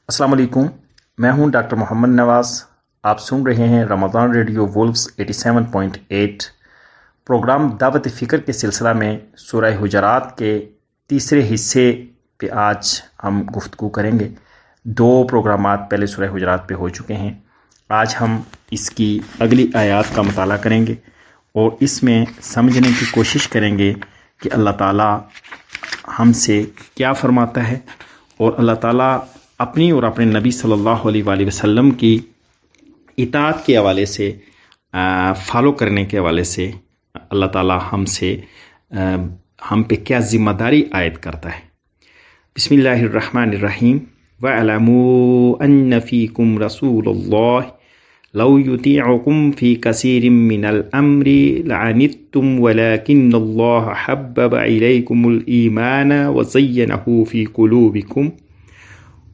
السلام علیکم، میں ہوں ڈاکٹر محمد نواز۔ آپ سن رہے ہیں رمضان ریڈیو وولفز 87.8 پروگرام دعوت فکر کے سلسلہ میں سورہ حجرات کے تیسرے حصے پہ آج ہم گفتگو کریں گے۔ 2 پروگرامات پہلے سورہ حجرات پہ ہو چکے ہیں۔ آج ہم اس کی اگلی آیات کا مطالعہ کریں گے اور اس میں سمجھنے کی کوشش کریں گے کہ اللہ تعالیٰ ہم سے کیا فرماتا ہے، اور اللہ تعالیٰ اپنی اور اپنے نبی صلی اللہ علیہ وآلہ وسلم کی اطاعت کے حوالے سے، فالو کرنے کے حوالے سے اللہ تعالیٰ ہم پہ کیا ذمہ داری عائد کرتا ہے۔ بسم اللہ الرحمن الرحیم۔ وَاعْلَمُوا أَنَّ فِيكُمْ رَسُولَ اللَّهِ لَوْ يُطِيعُكُمْ فِي كَثِيرٍ مِّنَ الْأَمْرِ لَعَنِتُّمْ وَلَكِنَّ اللَّهَ حَبَّبَ إِلَيْكُمُ الْإِيمَانَ وَزَيَّنَهُ فِي قُلُوبِكُمْ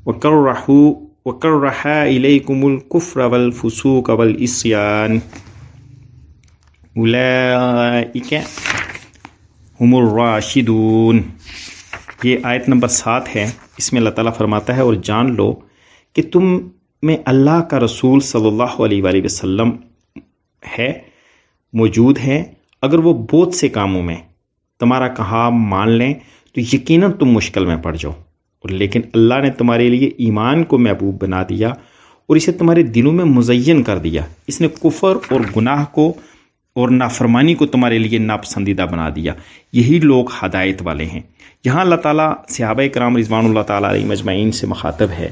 وَكَرَّهَ إِلَيْكُمُ الْكُفْرَ وَالْفُسُوقَ وَالْعِصْيَانَ أُولَٰئِكَ هُمُ الرَّاشِدُونَ۔ یہ آیت نمبر 7 ہے۔ اس میں اللہ تعالیٰ فرماتا ہے، اور جان لو کہ تم میں اللہ کا رسول صلی اللہ علیہ وآلہ وسلم ہے، موجود ہے۔ اگر وہ بہت سے کاموں میں تمہارا کہا مان لیں تو یقیناً تم مشکل میں پڑ جاؤ، لیکن اللہ نے تمہارے لیے ایمان کو محبوب بنا دیا اور اسے تمہارے دلوں میں مزین کر دیا۔ اس نے کفر اور گناہ کو اور نافرمانی کو تمہارے لیے ناپسندیدہ بنا دیا۔ یہی لوگ ہدایت والے ہیں۔ یہاں اللہ تعالیٰ صحابہ کرام رضوان اللہ تعالیٰ علیہ مجمعین سے مخاطب ہے،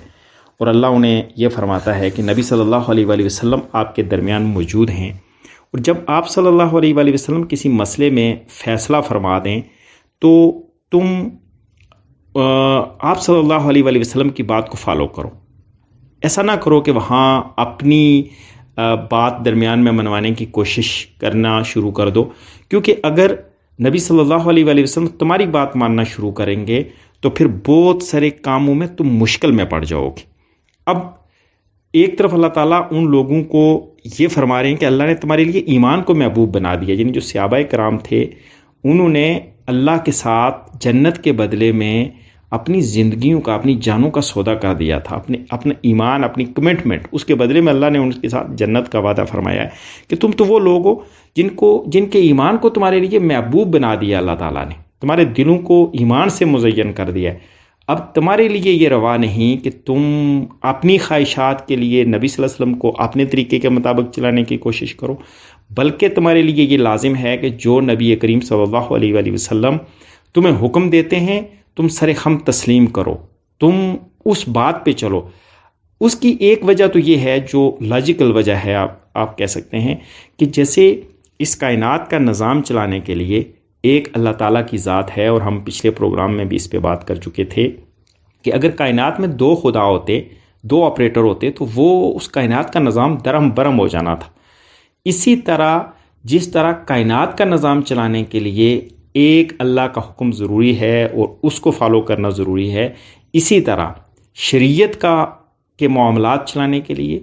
اور اللہ انہیں یہ فرماتا ہے کہ نبی صلی اللہ علیہ وآلہ وسلم آپ کے درمیان موجود ہیں، اور جب آپ صلی اللہ علیہ وآلہ وسلم کسی مسئلے میں فیصلہ فرما دیں تو تم آپ صلی اللہ علیہ وآلہ وسلم کی بات کو فالو کرو۔ ایسا نہ کرو کہ وہاں اپنی بات درمیان میں منوانے کی کوشش کرنا شروع کر دو، کیونکہ اگر نبی صلی اللہ علیہ وآلہ وسلم تمہاری بات ماننا شروع کریں گے تو پھر بہت سارے کاموں میں تم مشکل میں پڑ جاؤ گے۔ اب ایک طرف اللہ تعالیٰ ان لوگوں کو یہ فرما رہے ہیں کہ اللہ نے تمہارے لیے ایمان کو محبوب بنا دیا، یعنی جو صحابہ کرام تھے انہوں نے اللہ کے ساتھ جنت کے بدلے میں اپنی زندگیوں کا، اپنی جانوں کا سودا کر دیا تھا، اپنا ایمان، اپنی کمٹمنٹ، اس کے بدلے میں اللہ نے ان کے ساتھ جنت کا وعدہ فرمایا ہے کہ تم تو وہ لوگ ہو جن کے ایمان کو تمہارے لیے محبوب بنا دیا اللہ تعالیٰ نے، تمہارے دلوں کو ایمان سے مزین کر دیا ہے۔ اب تمہارے لیے یہ روا نہیں کہ تم اپنی خواہشات کے لیے نبی صلی اللہ علیہ وسلم کو اپنے طریقے کے مطابق چلانے کی کوشش کرو، بلکہ تمہارے لیے یہ لازم ہے کہ جو نبی کریم صلی اللہ علیہ وآلہ وسلم تمہیں حکم دیتے ہیں تم سر خم تسلیم کرو، تم اس بات پہ چلو۔ اس کی ایک وجہ تو یہ ہے، جو لاجیکل وجہ ہے، آپ کہہ سکتے ہیں کہ جیسے اس کائنات کا نظام چلانے کے لیے ایک اللہ تعالیٰ کی ذات ہے، اور ہم پچھلے پروگرام میں بھی اس پہ بات کر چکے تھے کہ اگر کائنات میں 2 خدا ہوتے، 2 آپریٹر ہوتے تو وہ اس کائنات کا نظام درہم برہم ہو جانا تھا۔ اسی طرح جس طرح کائنات کا نظام چلانے کے لیے ایک اللہ کا حکم ضروری ہے اور اس کو فالو کرنا ضروری ہے، اسی طرح شریعت کے معاملات چلانے کے لیے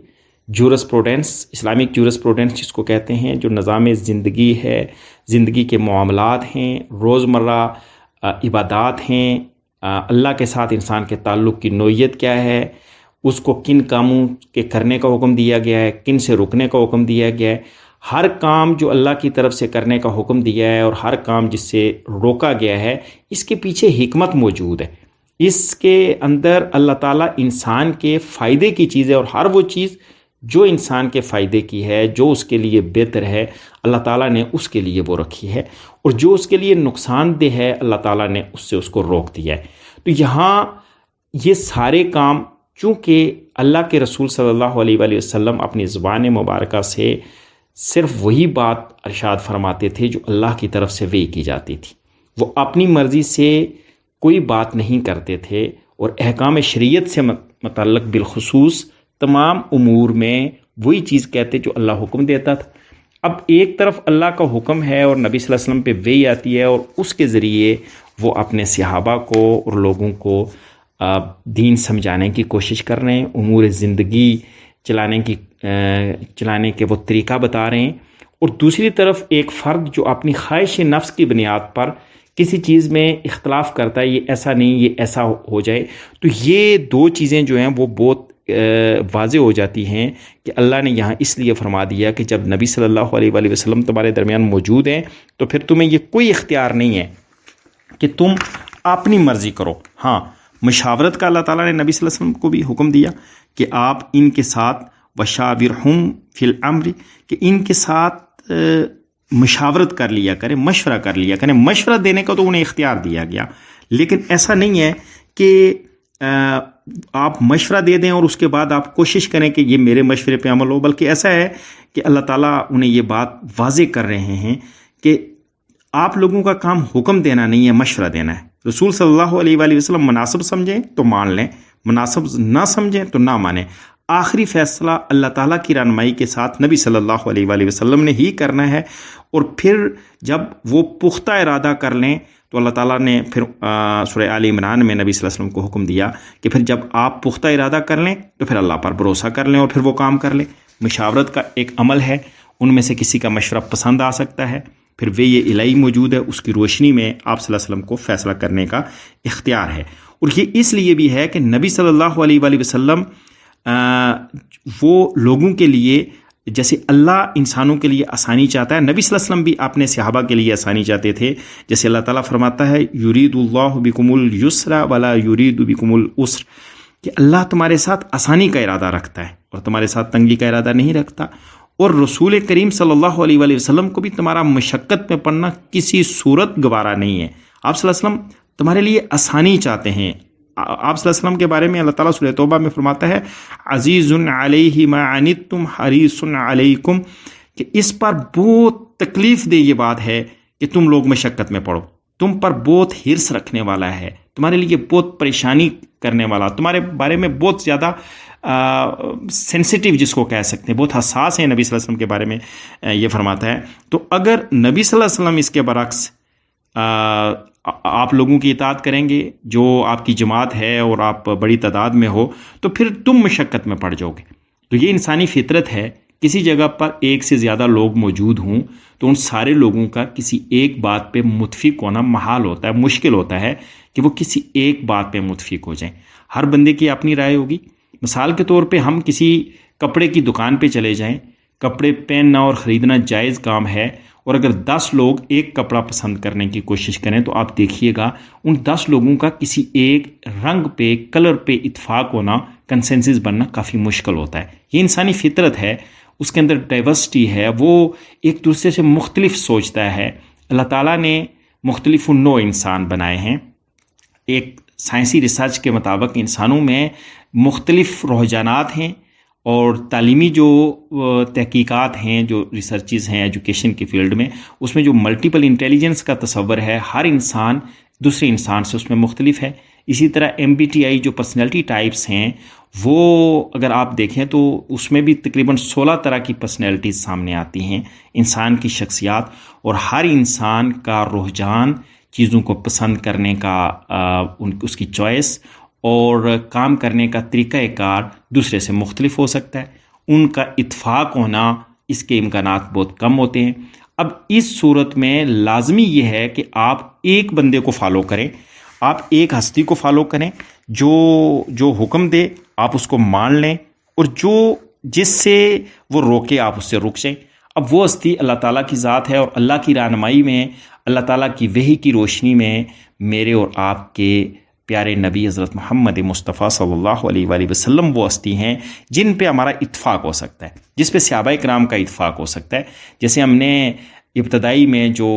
جورسپروڈنس، اسلامک جورسپروڈنس جس کو کہتے ہیں، جو نظام زندگی ہے، زندگی کے معاملات ہیں، روزمرہ عبادات ہیں، اللہ کے ساتھ انسان کے تعلق کی نوعیت کیا ہے، اس کو کن کاموں کے کرنے کا حکم دیا گیا ہے، کن سے رکنے کا حکم دیا گیا ہے، ہر کام جو اللہ کی طرف سے کرنے کا حکم دیا ہے اور ہر کام جس سے روکا گیا ہے، اس کے پیچھے حکمت موجود ہے۔ اس کے اندر اللہ تعالیٰ انسان کے فائدے کی چیز ہے، اور ہر وہ چیز جو انسان کے فائدے کی ہے، جو اس کے لیے بہتر ہے، اللہ تعالیٰ نے اس کے لیے وہ رکھی ہے، اور جو اس کے لیے نقصان دہ ہے اللہ تعالیٰ نے اس سے اس کو روک دیا ہے۔ تو یہاں یہ سارے کام چونکہ اللہ کے رسول صلی اللہ علیہ وآلہ وسلم اپنی زبان مبارکہ سے صرف وہی بات ارشاد فرماتے تھے جو اللہ کی طرف سے وحی کی جاتی تھی، وہ اپنی مرضی سے کوئی بات نہیں کرتے تھے، اور احکام شریعت سے متعلق بالخصوص تمام امور میں وہی چیز کہتے جو اللہ حکم دیتا تھا۔ اب ایک طرف اللہ کا حکم ہے اور نبی صلی اللہ علیہ وسلم پہ وحی آتی ہے، اور اس کے ذریعے وہ اپنے صحابہ کو اور لوگوں کو دین سمجھانے کی کوشش کر رہے ہیں، امور زندگی چلانے کے وہ طریقہ بتا رہے ہیں، اور دوسری طرف ایک فرد جو اپنی خواہش نفس کی بنیاد پر کسی چیز میں اختلاف کرتا ہے، یہ ایسا نہیں، یہ ایسا ہو جائے، تو یہ دو چیزیں جو ہیں وہ بہت واضح ہو جاتی ہیں کہ اللہ نے یہاں اس لیے فرما دیا کہ جب نبی صلی اللہ علیہ وآلہ وسلم تمہارے درمیان موجود ہیں تو پھر تمہیں یہ کوئی اختیار نہیں ہے کہ تم اپنی مرضی کرو۔ ہاں، مشاورت کا اللہ تعالیٰ نے نبی صلی اللہ علیہ وسلم کو بھی حکم دیا کہ آپ ان کے ساتھ وشاورہم فی الامر، کہ ان کے ساتھ مشاورت کر لیا کریں، مشورہ کر لیا کریں۔ مشورہ دینے کا تو انہیں اختیار دیا گیا، لیکن ایسا نہیں ہے کہ آپ مشورہ دے دیں اور اس کے بعد آپ کوشش کریں کہ یہ میرے مشورے پہ عمل ہو، بلکہ ایسا ہے کہ اللہ تعالیٰ انہیں یہ بات واضح کر رہے ہیں کہ آپ لوگوں کا کام حکم دینا نہیں ہے، مشورہ دینا ہے۔ رسول صلی اللہ علیہ وآلہ وسلم مناسب سمجھیں تو مان لیں، مناسب نہ سمجھیں تو نہ مانیں۔ آخری فیصلہ اللہ تعالیٰ کی رہنمائی کے ساتھ نبی صلی اللہ علیہ وآلہ وسلم نے ہی کرنا ہے، اور پھر جب وہ پختہ ارادہ کر لیں تو اللہ تعالیٰ نے پھر سورہ آل عمران میں نبی صلی اللہ علیہ وسلم کو حکم دیا کہ پھر جب آپ پختہ ارادہ کر لیں تو پھر اللہ پر بھروسہ کر لیں اور پھر وہ کام کر لیں۔ مشاورت کا ایک عمل ہے، ان میں سے کسی کا مشورہ پسند آ سکتا ہے، پھر یہ الہی موجود ہے، اس کی روشنی میں آپ صلی اللہ علیہ وسلم کو فیصلہ کرنے کا اختیار ہے۔ اور یہ اس لیے بھی ہے کہ نبی صلی اللہ علیہ وآلہ وسلم وہ لوگوں کے لیے جیسے اللہ انسانوں کے لیے آسانی چاہتا ہے، نبی صلی اللہ علیہ وسلم بھی اپنے صحابہ کے لیے آسانی چاہتے تھے۔ جیسے اللہ تعالیٰ فرماتا ہے یرید اللہ بکم اليسر ولا یرید بکم العسر، کہ اللہ تمہارے ساتھ آسانی کا ارادہ رکھتا ہے اور تمہارے ساتھ تنگی کا ارادہ نہیں رکھتا۔ اور رسول کریم صلی اللہ علیہ وآلہ وسلم کو بھی تمہارا مشقت میں پڑنا کسی صورت گوارا نہیں ہے۔ آپ صلی اللہ علیہ وسلم تمہارے لیے آسانی چاہتے ہیں۔ آپ صلی اللہ علیہ وسلم کے بارے میں اللہ تعالیٰ سورہ توبہ میں فرماتا ہے عزیز علیہ ما عنتم حریص علیکم، کہ اس پر بہت تکلیف دہ یہ بات ہے کہ تم لوگ مشقت میں پڑو، تم پر بہت حرص رکھنے والا ہے، تمہارے لیے بہت پریشانی کرنے والا، تمہارے بارے میں بہت زیادہ سینسٹیو جس کو کہہ سکتے ہیں، بہت حساس ہیں نبی صلی اللہ علیہ وسلم کے بارے میں یہ فرماتا ہے۔ تو اگر نبی صلی اللہ علیہ وسلم اس کے برعکس آپ لوگوں کی اطاعت کریں گے، جو آپ کی جماعت ہے اور آپ بڑی تعداد میں ہو، تو پھر تم مشقت میں پڑ جاؤ گے۔ تو یہ انسانی فطرت ہے، کسی جگہ پر ایک سے زیادہ لوگ موجود ہوں تو ان سارے لوگوں کا کسی ایک بات پہ متفق ہونا محال ہوتا ہے، مشکل ہوتا ہے کہ وہ کسی ایک بات پہ متفق ہو جائیں۔ ہر بندے کی اپنی رائے ہوگی۔ مثال کے طور پہ ہم کسی کپڑے کی دکان پہ چلے جائیں، کپڑے پہننا اور خریدنا جائز کام ہے، اور اگر 10 لوگ ایک کپڑا پسند کرنے کی کوشش کریں تو آپ دیکھیے گا ان 10 لوگوں کا کسی ایک رنگ پہ، کلر پہ اتفاق ہونا، کنسنسس بننا کافی مشکل ہوتا ہے۔ یہ انسانی فطرت ہے، اس کے اندر ڈائیورسٹی ہے، وہ ایک دوسرے سے مختلف سوچتا ہے۔ اللہ تعالیٰ نے مختلف نوع انسان بنائے ہیں۔ ایک سائنسی ریسرچ کے مطابق انسانوں میں مختلف رجحانات ہیں، اور تعلیمی جو تحقیقات ہیں، جو ریسرچز ہیں ایجوکیشن کی فیلڈ میں، اس میں جو ملٹیپل انٹیلیجنس کا تصور ہے، ہر انسان دوسرے انسان سے اس میں مختلف ہے۔ اسی طرح MBTI جو پرسنالٹی ٹائپس ہیں، وہ اگر آپ دیکھیں تو اس میں بھی تقریباً 16 طرح کی پرسنالٹیز سامنے آتی ہیں، انسان کی شخصیات، اور ہر انسان کا رجحان، چیزوں کو پسند کرنے کا اس کی چوائس اور کام کرنے کا طریقہ کار دوسرے سے مختلف ہو سکتا ہے۔ ان کا اتفاق ہونا، اس کے امکانات بہت کم ہوتے ہیں۔ اب اس صورت میں لازمی یہ ہے کہ آپ ایک بندے کو فالو کریں، آپ ایک ہستی کو فالو کریں، جو حکم دے آپ اس کو مان لیں، اور جس سے وہ روکے آپ اس سے رک جائیں۔ اب وہ ہستی اللہ تعالیٰ کی ذات ہے، اور اللہ کی رہنمائی میں، اللہ تعالیٰ کی وحی کی روشنی میں میرے اور آپ کے پیارے نبی حضرت محمد مصطفیٰ صلی اللہ علیہ وآلہ وسلم وہ ہستی ہیں جن پہ ہمارا اتفاق ہو سکتا ہے، جس پہ صحابہ کرام کا اتفاق ہو سکتا ہے۔ جیسے ہم نے ابتدائی میں جو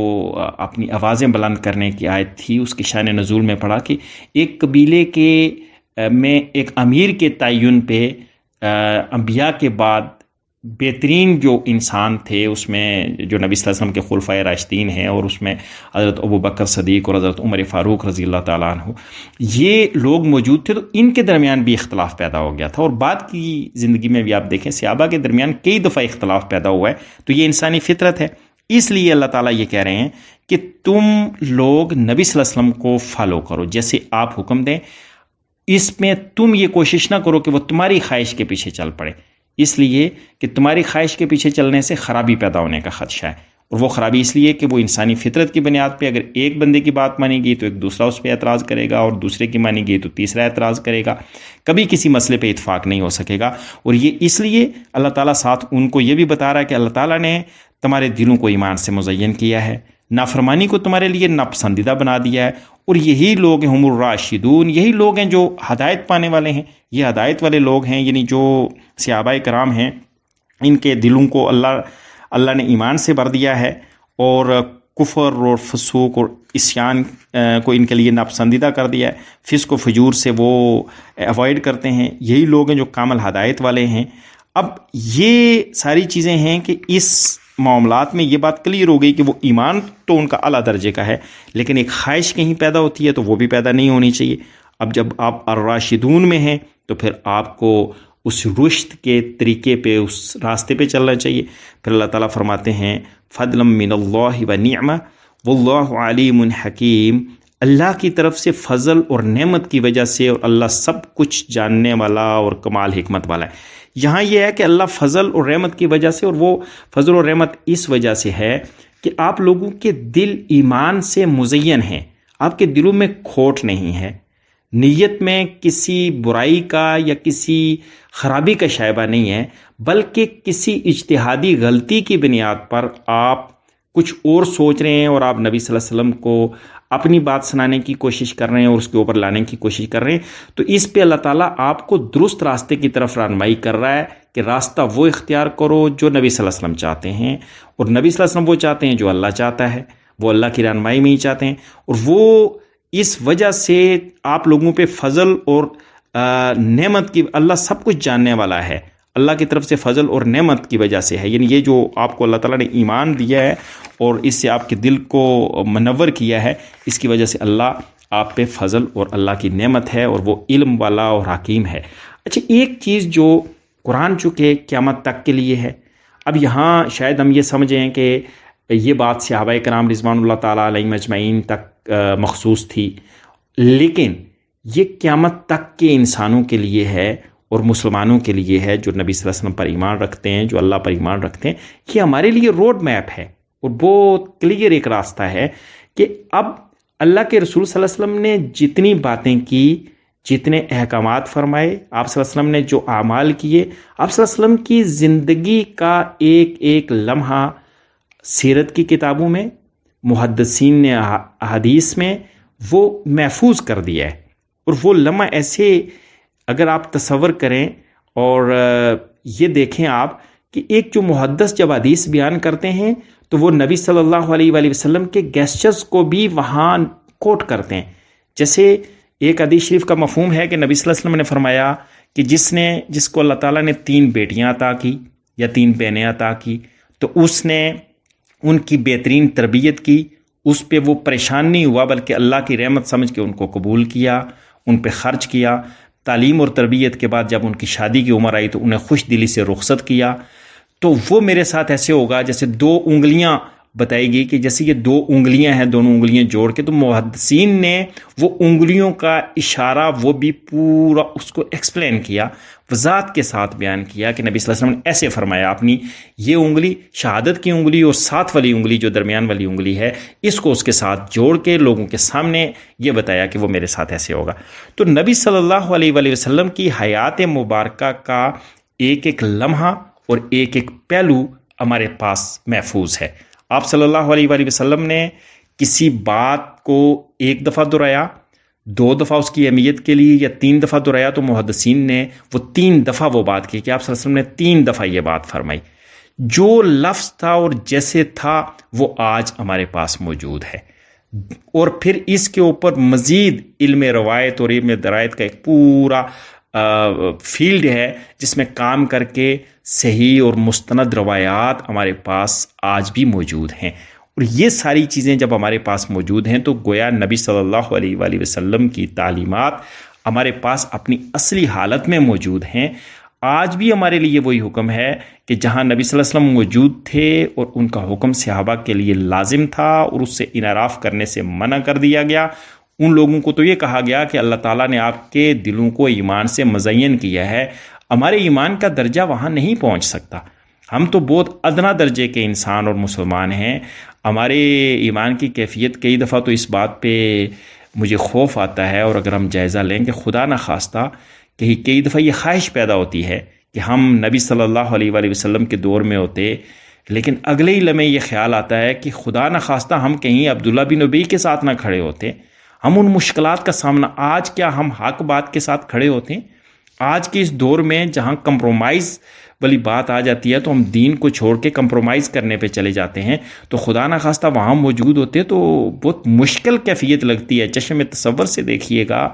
اپنی آوازیں بلند کرنے کی آیت تھی، اس کی شان نزول میں پڑھا کہ ایک قبیلے کے میں ایک امیر کے تعین پہ انبیاء کے بعد بہترین جو انسان تھے، اس میں جو نبی صلی اللہ علیہ وسلم کے خلفائے راشدین ہیں، اور اس میں حضرت ابوبکر صدیق اور حضرت عمر فاروق رضی اللہ تعالیٰ عنہ، یہ لوگ موجود تھے۔ تو ان کے درمیان بھی اختلاف پیدا ہو گیا تھا، اور بعد کی زندگی میں بھی آپ دیکھیں صحابہ کے درمیان کئی دفعہ اختلاف پیدا ہوا ہے۔ تو یہ انسانی فطرت ہے، اس لیے اللہ تعالیٰ یہ کہہ رہے ہیں کہ تم لوگ نبی صلی اللہ علیہ وسلم کو فالو کرو، جیسے آپ حکم دیں۔ اس میں تم یہ کوشش نہ کرو کہ وہ تمہاری خواہش کے پیچھے چل پڑے، اس لیے کہ تمہاری خواہش کے پیچھے چلنے سے خرابی پیدا ہونے کا خدشہ ہے۔ اور وہ خرابی اس لیے کہ وہ انسانی فطرت کی بنیاد پہ اگر ایک بندے کی بات مانے گی تو ایک دوسرا اس پہ اعتراض کرے گا، اور دوسرے کی مانی گی تو تیسرا اعتراض کرے گا، کبھی کسی مسئلے پہ اتفاق نہیں ہو سکے گا۔ اور یہ اس لیے اللہ تعالیٰ ساتھ ان کو یہ بھی بتا رہا ہے کہ اللہ تعالیٰ نے تمہارے دلوں کو ایمان سے مزین کیا ہے، نافرمانی کو تمہارے لیے ناپسندیدہ بنا دیا ہے، اور یہی لوگ ہیں ہم الراشدون، یہی لوگ ہیں جو ہدایت پانے والے ہیں۔ یہ ہدایت والے لوگ ہیں، یعنی جو صحابہ کرام ہیں، ان کے دلوں کو اللہ نے ایمان سے بھر دیا ہے، اور کفر اور فسوق اور عصیان کو ان کے لیے ناپسندیدہ کر دیا ہے، فسق و فجور سے وہ ایوائڈ کرتے ہیں۔ یہی لوگ ہیں جو کامل ہدایت والے ہیں۔ اب یہ ساری چیزیں ہیں کہ اس معاملات میں یہ بات کلیئر ہو گئی کہ وہ ایمان تو ان کا اعلیٰ درجے کا ہے، لیکن ایک خواہش کہیں پیدا ہوتی ہے تو وہ بھی پیدا نہیں ہونی چاہیے۔ اب جب آپ الراشدون میں ہیں تو پھر آپ کو اس رشد کے طریقے پہ، اس راستے پہ چلنا چاہیے۔ پھر اللہ تعالیٰ فرماتے ہیں فضلا من اللہ و نعمہ واللہ علیم حکیم، اللہ کی طرف سے فضل اور نعمت کی وجہ سے، اور اللہ سب کچھ جاننے والا اور کمال حکمت والا ہے۔ یہاں یہ ہے کہ اللہ فضل اور رحمت کی وجہ سے، اور وہ فضل اور رحمت اس وجہ سے ہے کہ آپ لوگوں کے دل ایمان سے مزین ہیں، آپ کے دلوں میں کھوٹ نہیں ہے، نیت میں کسی برائی کا یا کسی خرابی کا شائبہ نہیں ہے، بلکہ کسی اجتہادی غلطی کی بنیاد پر آپ کچھ اور سوچ رہے ہیں، اور آپ نبی صلی اللہ علیہ وسلم کو اپنی بات سنانے کی کوشش کر رہے ہیں اور اس کے اوپر لانے کی کوشش کر رہے ہیں۔ تو اس پہ اللہ تعالیٰ آپ کو درست راستے کی طرف رہنمائی کر رہا ہے کہ راستہ وہ اختیار کرو جو نبی صلی اللہ علیہ وسلم چاہتے ہیں، اور نبی صلی اللہ علیہ وسلم وہ چاہتے ہیں جو اللہ چاہتا ہے، وہ اللہ کی رہنمائی میں ہی چاہتے ہیں، اور وہ اس وجہ سے آپ لوگوں پہ فضل اور نعمت کی، اللہ سب کچھ جاننے والا ہے، اللہ کی طرف سے فضل اور نعمت کی وجہ سے ہے۔ یعنی یہ جو آپ کو اللہ تعالیٰ نے ایمان دیا ہے اور اس سے آپ کے دل کو منور کیا ہے، اس کی وجہ سے اللہ آپ پہ فضل اور اللہ کی نعمت ہے، اور وہ علم والا اور حکیم ہے۔ اچھا، ایک چیز جو قرآن چونکہ قیامت تک کے لیے ہے، اب یہاں شاید ہم یہ سمجھیں کہ یہ بات صحابہ کرام رضوان اللہ تعالیٰ علیہم اجمعین تک مخصوص تھی، لیکن یہ قیامت تک کے انسانوں کے لیے ہے اور مسلمانوں کے لیے ہے جو نبی صلی اللہ علیہ وسلم پر ایمان رکھتے ہیں، جو اللہ پر ایمان رکھتے ہیں۔ یہ ہمارے لیے روڈ میپ ہے اور بہت کلیئر ایک راستہ ہے کہ اب اللہ کے رسول صلی اللہ علیہ وسلم نے جتنی باتیں کی، جتنے احکامات فرمائے، آپ صلی اللہ علیہ وسلم نے جو اعمال کیے، آپ صلی اللہ علیہ وسلم کی زندگی کا ایک ایک لمحہ سیرت کی کتابوں میں، محدثین نے احادیث میں وہ محفوظ کر دیا ہے، اور وہ لمحہ ایسے اگر آپ تصور کریں اور یہ دیکھیں آپ کہ ایک جو محدث جب حدیث بیان کرتے ہیں تو وہ نبی صلی اللہ علیہ وآلہ وسلم کے گیسچرز کو بھی وہاں کوٹ کرتے ہیں۔ جیسے ایک حدیث شریف کا مفہوم ہے کہ نبی صلی اللہ علیہ وسلم نے فرمایا کہ جس کو اللہ تعالیٰ نے 3 بیٹیاں عطا کی یا 3 بہنیں عطا کی، تو اس نے ان کی بہترین تربیت کی، اس پہ وہ پریشان نہیں ہوا بلکہ اللہ کی رحمت سمجھ کے ان کو قبول کیا، ان پہ خرچ کیا۔ تعلیم اور تربیت کے بعد جب ان کی شادی کی عمر آئی تو انہیں خوش دلی سے رخصت کیا۔ تو وہ میرے ساتھ ایسے ہوگا جیسے 2 انگلیاں بتائی گئی کہ جیسے یہ 2 انگلیاں ہیں، دونوں انگلیاں جوڑ کے، تو محدثین نے وہ انگلیوں کا اشارہ وہ بھی پورا اس کو ایکسپلین کیا، وضاحت کے ساتھ بیان کیا کہ نبی صلی اللہ علیہ وسلم نے ایسے فرمایا، اپنی یہ انگلی شہادت کی انگلی اور ساتھ والی انگلی جو درمیان والی انگلی ہے، اس کو اس کے ساتھ جوڑ کے لوگوں کے سامنے یہ بتایا کہ وہ میرے ساتھ ایسے ہوگا۔ تو نبی صلی اللہ علیہ وآلہ وسلم کی حیات مبارکہ کا ایک ایک لمحہ اور ایک ایک پہلو ہمارے پاس محفوظ ہے۔ آپ صلی اللہ علیہ وآلہ وسلم نے کسی بات کو 1 دفعہ دہرایا، 2 دفعہ اس کی اہمیت کے لیے، یا 3 دفعہ دہرایا، تو محدثین نے وہ 3 دفعہ وہ بات کی کہ آپ صلی اللہ علیہ وسلم نے 3 دفعہ یہ بات فرمائی۔ جو لفظ تھا اور جیسے تھا وہ آج ہمارے پاس موجود ہے، اور پھر اس کے اوپر مزید علم روایت اور علم درایت کا ایک پورا فیلڈ ہے جس میں کام کر کے صحیح اور مستند روایات ہمارے پاس آج بھی موجود ہیں۔ اور یہ ساری چیزیں جب ہمارے پاس موجود ہیں تو گویا نبی صلی اللہ علیہ وآلہ وسلم کی تعلیمات ہمارے پاس اپنی اصلی حالت میں موجود ہیں۔ آج بھی ہمارے لیے وہی حکم ہے کہ جہاں نبی صلی اللہ علیہ وسلم موجود تھے اور ان کا حکم صحابہ کے لیے لازم تھا اور اس سے انحراف کرنے سے منع کر دیا گیا، ان لوگوں کو تو یہ کہا گیا کہ اللہ تعالیٰ نے آپ کے دلوں کو ایمان سے مزین کیا ہے، ہمارے ایمان کا درجہ وہاں نہیں پہنچ سکتا۔ ہم تو بہت ادنا درجے کے انسان اور مسلمان ہیں. ہمارے ایمان کی کیفیت کئی دفعہ تو اس بات پہ مجھے خوف آتا ہے، اور اگر ہم جائزہ لیں کہ خدا نخواستہ کئی دفعہ یہ خواہش پیدا ہوتی ہے کہ ہم نبی صلی اللہ علیہ وآلہ وسلم کے دور میں ہوتے، لیکن اگلے ہی لمحے یہ خیال آتا ہے کہ خدا نخواستہ ہم کہیں عبداللہ بن ابی کے ساتھ نہ کھڑے ہوتے. ہم ان مشکلات کا سامنا، آج کیا ہم حق بات کے ساتھ کھڑے ہوتے ہیں؟ آج کے اس دور میں جہاں کمپرومائز والی بات آ جاتی ہے تو ہم دین کو چھوڑ کے کمپرومائز کرنے پہ چلے جاتے ہیں. تو خدا نخواستہ وہاں موجود ہوتے تو بہت مشکل کیفیت لگتی ہے. چشم تصور سے دیکھیے گا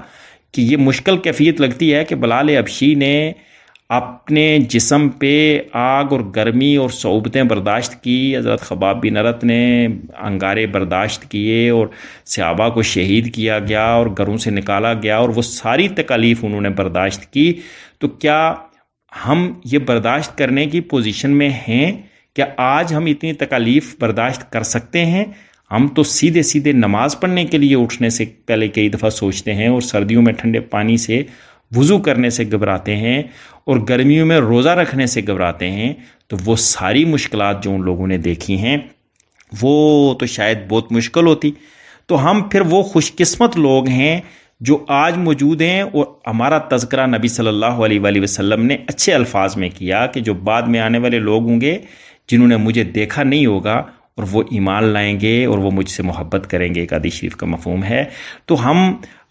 کہ یہ مشکل کیفیت لگتی ہے کہ بلال حبشی نے اپنے جسم پہ آگ اور گرمی اور صعوبتیں برداشت کی، حضرت خباب بن ارت نے انگارے برداشت کیے، اور صحابہ کو شہید کیا گیا اور گھروں سے نکالا گیا، اور وہ ساری تکالیف انہوں نے برداشت کی. تو کیا ہم یہ برداشت کرنے کی پوزیشن میں ہیں؟ کیا آج ہم اتنی تکالیف برداشت کر سکتے ہیں؟ ہم تو سیدھے نماز پڑھنے کے لیے اٹھنے سے پہلے کئی دفعہ سوچتے ہیں، اور سردیوں میں ٹھنڈے پانی سے وضو کرنے سے گھبراتے ہیں، اور گرمیوں میں روزہ رکھنے سے گھبراتے ہیں. تو وہ ساری مشکلات جو ان لوگوں نے دیکھی ہیں وہ تو شاید بہت مشکل ہوتی. تو ہم پھر وہ خوش قسمت لوگ ہیں جو آج موجود ہیں، اور ہمارا تذکرہ نبی صلی اللہ علیہ وآلہ وسلم نے اچھے الفاظ میں کیا کہ جو بعد میں آنے والے لوگ ہوں گے جنہوں نے مجھے دیکھا نہیں ہوگا، اور وہ ایمان لائیں گے اور وہ مجھ سے محبت کریں گے. ایک حدیث شریف کا مفہوم ہے. تو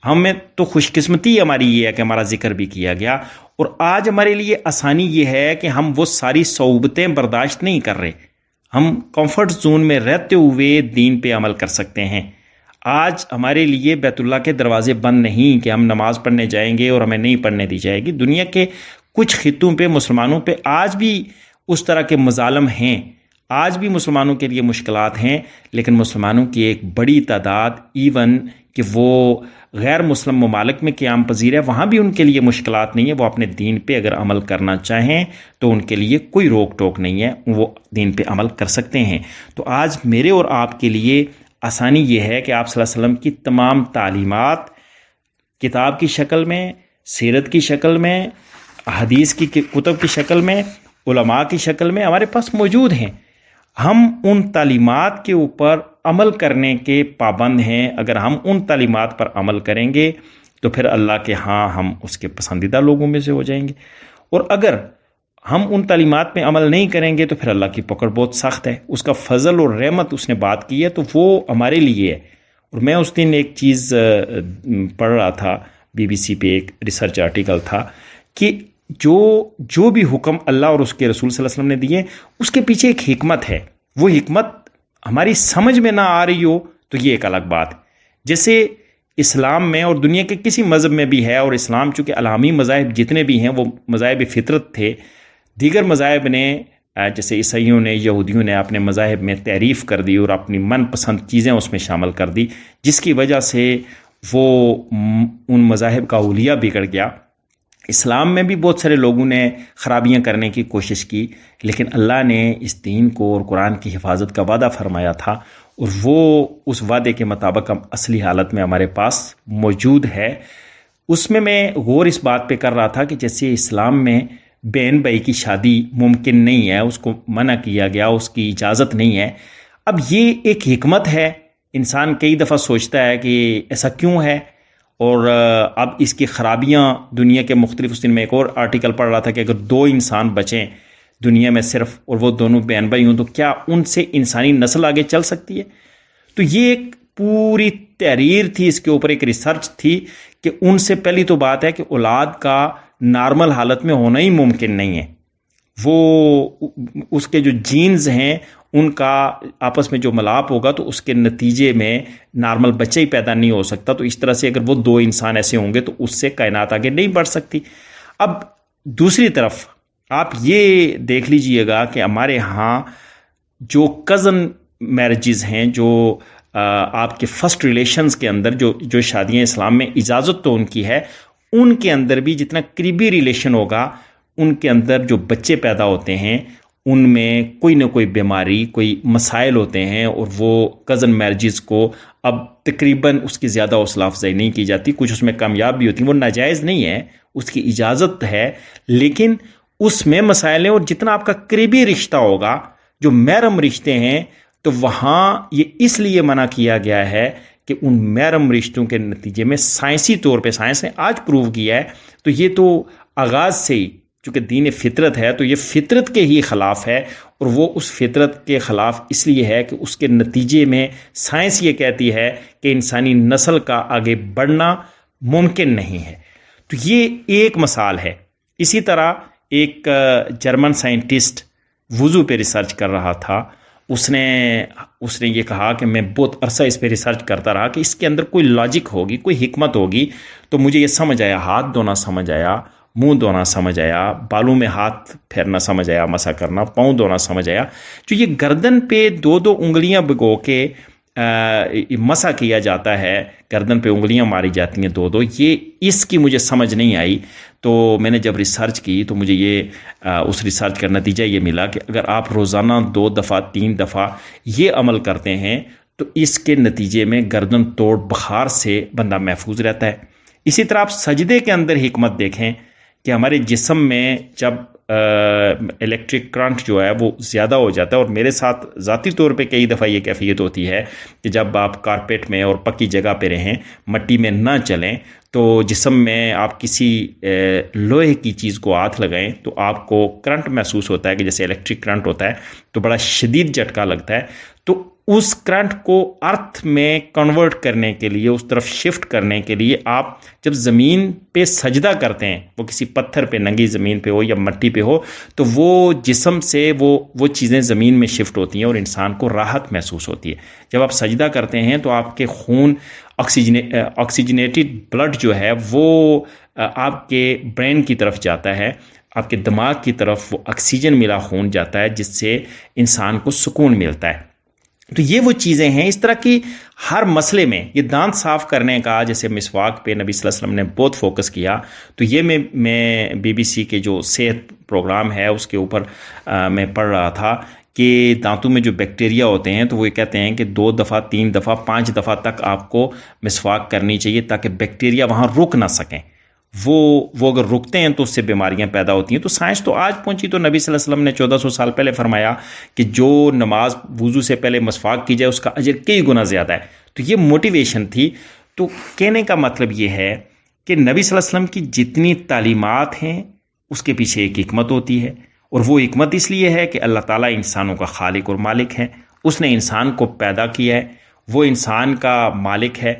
ہمیں تو خوش قسمتی ہماری یہ ہے کہ ہمارا ذکر بھی کیا گیا، اور آج ہمارے لیے آسانی یہ ہے کہ ہم وہ ساری صعوبتیں برداشت نہیں کر رہے. ہم کمفرٹ زون میں رہتے ہوئے دین پہ عمل کر سکتے ہیں. آج ہمارے لیے بیت اللہ کے دروازے بند نہیں کہ ہم نماز پڑھنے جائیں گے اور ہمیں نہیں پڑھنے دی جائے گی. دنیا کے کچھ خطوں پہ مسلمانوں پہ آج بھی اس طرح کے مظالم ہیں، آج بھی مسلمانوں کے لیے مشکلات ہیں، لیکن مسلمانوں کی ایک بڑی تعداد ایون کہ وہ غیر مسلم ممالک میں قیام پذیر ہے، وہاں بھی ان کے لیے مشکلات نہیں ہے. وہ اپنے دین پہ اگر عمل کرنا چاہیں تو ان کے لیے کوئی روک ٹوک نہیں ہے، وہ دین پہ عمل کر سکتے ہیں. تو آج میرے اور آپ کے لیے آسانی یہ ہے کہ آپ صلی اللہ علیہ وسلم کی تمام تعلیمات کتاب کی شکل میں، سیرت کی شکل میں، حدیث کی کتب کی شکل میں، علماء کی شکل میں ہمارے پاس موجود ہیں. ہم ان تعلیمات کے اوپر عمل کرنے کے پابند ہیں. اگر ہم ان تعلیمات پر عمل کریں گے تو پھر اللہ کے ہاں ہم اس کے پسندیدہ لوگوں میں سے ہو جائیں گے، اور اگر ہم ان تعلیمات پہ عمل نہیں کریں گے تو پھر اللہ کی پکڑ بہت سخت ہے. اس کا فضل اور رحمت اس نے بات کی ہے تو وہ ہمارے لیے ہے. اور میں اس دن ایک چیز پڑھ رہا تھا، BBC پہ ایک ریسرچ آرٹیکل تھا کہ جو بھی حکم اللہ اور اس کے رسول صلی اللہ علیہ وسلم نے دیے اس کے پیچھے ایک حکمت ہے. وہ حکمت ہماری سمجھ میں نہ آ رہی ہو تو یہ ایک الگ بات ہے. جیسے اسلام میں اور دنیا کے کسی مذہب میں بھی ہے، اور اسلام چونکہ علامی مذاہب جتنے بھی ہیں وہ مذاہب فطرت تھے، دیگر مذاہب نے جیسے عیسائیوں نے، یہودیوں نے اپنے مذاہب میں تعریف کر دی اور اپنی من پسند چیزیں اس میں شامل کر دی، جس کی وجہ سے وہ ان مذاہب کا اولیہ بگڑ گیا. اسلام میں بھی بہت سارے لوگوں نے خرابیاں کرنے کی کوشش کی، لیکن اللہ نے اس دین کو اور قرآن کی حفاظت کا وعدہ فرمایا تھا، اور وہ اس وعدے کے مطابق ہم اصلی حالت میں ہمارے پاس موجود ہے. اس میں غور اس بات پہ کر رہا تھا کہ جیسے اسلام میں بہن بھائی کی شادی ممکن نہیں ہے، اس کو منع کیا گیا، اس کی اجازت نہیں ہے. اب یہ ایک حکمت ہے. انسان کئی دفعہ سوچتا ہے کہ ایسا کیوں ہے، اور اب اس کی خرابیاں دنیا کے مختلف، اس دن میں ایک اور آرٹیکل پڑھ رہا تھا کہ اگر 2 انسان بچیں دنیا میں صرف، اور وہ دونوں بہن بھائی ہوں، تو کیا ان سے انسانی نسل آگے چل سکتی ہے؟ تو یہ ایک پوری تحریر تھی، اس کے اوپر ایک ریسرچ تھی کہ ان سے پہلی تو بات ہے کہ اولاد کا نارمل حالت میں ہونا ہی ممکن نہیں ہے. وہ اس کے جو جینز ہیں ان کا آپس میں جو ملاپ ہوگا تو اس کے نتیجے میں نارمل بچہ ہی پیدا نہیں ہو سکتا. تو اس طرح سے اگر وہ 2 انسان ایسے ہوں گے تو اس سے کائنات آگے نہیں بڑھ سکتی. اب دوسری طرف آپ یہ دیکھ لیجئے گا کہ ہمارے ہاں جو کزن میرجز ہیں، جو آپ کے فرسٹ ریلیشنز کے اندر جو شادیاں اسلام میں اجازت تو ان کی ہے، ان کے اندر بھی جتنا قریبی ریلیشن ہوگا ان کے اندر جو بچے پیدا ہوتے ہیں ان میں کوئی نہ کوئی بیماری، کوئی مسائل ہوتے ہیں، اور وہ کزن میرجز کو اب تقریباً اس کی زیادہ حوصلہ افزائی نہیں کی جاتی. کچھ اس میں کامیاب بھی ہوتی ہیں، وہ ناجائز نہیں ہے، اس کی اجازت ہے، لیکن اس میں مسائل ہیں، اور جتنا آپ کا قریبی رشتہ ہوگا، جو محرم رشتے ہیں، تو وہاں یہ اس لیے منع کیا گیا ہے کہ ان محرم رشتوں کے نتیجے میں سائنسی طور پہ، سائنس نے آج پروو کیا ہے، تو یہ تو آغاز سے ہی، چونکہ دین فطرت ہے تو یہ فطرت کے ہی خلاف ہے، اور وہ اس فطرت کے خلاف اس لیے ہے کہ اس کے نتیجے میں سائنس یہ کہتی ہے کہ انسانی نسل کا آگے بڑھنا ممکن نہیں ہے۔ تو یہ ایک مثال ہے۔ اسی طرح ایک جرمن سائنٹسٹ وضو پہ ریسرچ کر رہا تھا، اس نے یہ کہا کہ میں بہت عرصہ اس پہ ریسرچ کرتا رہا کہ اس کے اندر کوئی لاجک ہوگی، کوئی حکمت ہوگی، تو مجھے یہ سمجھ آیا، ہاتھ دھونا سمجھ آیا، منہ دھونا سمجھ آیا، بالوں میں ہاتھ پھیرنا سمجھ آیا، مسح کرنا، پاؤں دھونا سمجھ آیا۔ جو یہ گردن پہ دو دو انگلیاں بگو کے مسح کیا جاتا ہے، گردن پہ انگلیاں ماری جاتی ہیں دو دو، یہ اس کی مجھے سمجھ نہیں آئی۔ تو میں نے جب ریسرچ کی تو مجھے اس ریسرچ کا نتیجہ یہ ملا کہ اگر آپ روزانہ 2 دفعہ 3 دفعہ یہ عمل کرتے ہیں تو اس کے نتیجے میں گردن توڑ بخار سے بندہ محفوظ رہتا ہے۔ اسی طرح آپ سجدے کے اندر حکمت دیکھیں کہ ہمارے جسم میں جب الیکٹرک کرنٹ جو ہے وہ زیادہ ہو جاتا ہے، اور میرے ساتھ ذاتی طور پہ کئی دفعہ یہ کیفیت ہوتی ہے کہ جب آپ کارپیٹ میں اور پکی جگہ پہ رہیں، مٹی میں نہ چلیں، تو جسم میں آپ کسی لوہے کی چیز کو ہاتھ لگائیں تو آپ کو کرنٹ محسوس ہوتا ہے کہ جیسے الیکٹرک کرنٹ ہوتا ہے، تو بڑا شدید جھٹکا لگتا ہے۔ تو اس کرنٹ کو ارتھ میں کنورٹ کرنے کے لیے، اس طرف شفٹ کرنے کے لیے، آپ جب زمین پہ سجدہ کرتے ہیں، وہ کسی پتھر پہ، ننگی زمین پہ ہو یا مٹی پہ ہو، تو وہ جسم سے وہ چیزیں زمین میں شفٹ ہوتی ہیں اور انسان کو راحت محسوس ہوتی ہے۔ جب آپ سجدہ کرتے ہیں تو آپ کے خون، آکسیجنیٹڈ بلڈ جو ہے وہ آپ کے برین کی طرف جاتا ہے، آپ کے دماغ کی طرف وہ آکسیجن ملا خون جاتا ہے، جس سے انسان کو سکون ملتا ہے۔ تو یہ وہ چیزیں ہیں۔ اس طرح کی ہر مسئلے میں، یہ دانت صاف کرنے کا، جیسے مسواک پہ نبی صلی اللہ علیہ وسلم نے بہت فوکس کیا، تو یہ میں BBC کے جو صحت پروگرام ہے اس کے اوپر میں پڑھ رہا تھا کہ دانتوں میں جو بیکٹیریا ہوتے ہیں تو وہ کہتے ہیں کہ 2 دفعہ 3 دفعہ 5 دفعہ تک آپ کو مسواک کرنی چاہیے تاکہ بیکٹیریا وہاں رک نہ سکیں۔ وہ اگر رکتے ہیں تو اس سے بیماریاں پیدا ہوتی ہیں۔ تو سائنس تو آج پہنچی، تو نبی صلی اللہ علیہ وسلم نے 1400 سال پہلے فرمایا کہ جو نماز وضو سے پہلے مسواک کی جائے اس کا اجر کئی گنا زیادہ ہے۔ تو یہ موٹیویشن تھی۔ تو کہنے کا مطلب یہ ہے کہ نبی صلی اللہ علیہ وسلم کی جتنی تعلیمات ہیں اس کے پیچھے ایک حکمت ہوتی ہے، اور وہ حکمت اس لیے ہے کہ اللہ تعالیٰ انسانوں کا خالق اور مالک ہے، اس نے انسان کو پیدا کیا ہے، وہ انسان کا مالک ہے،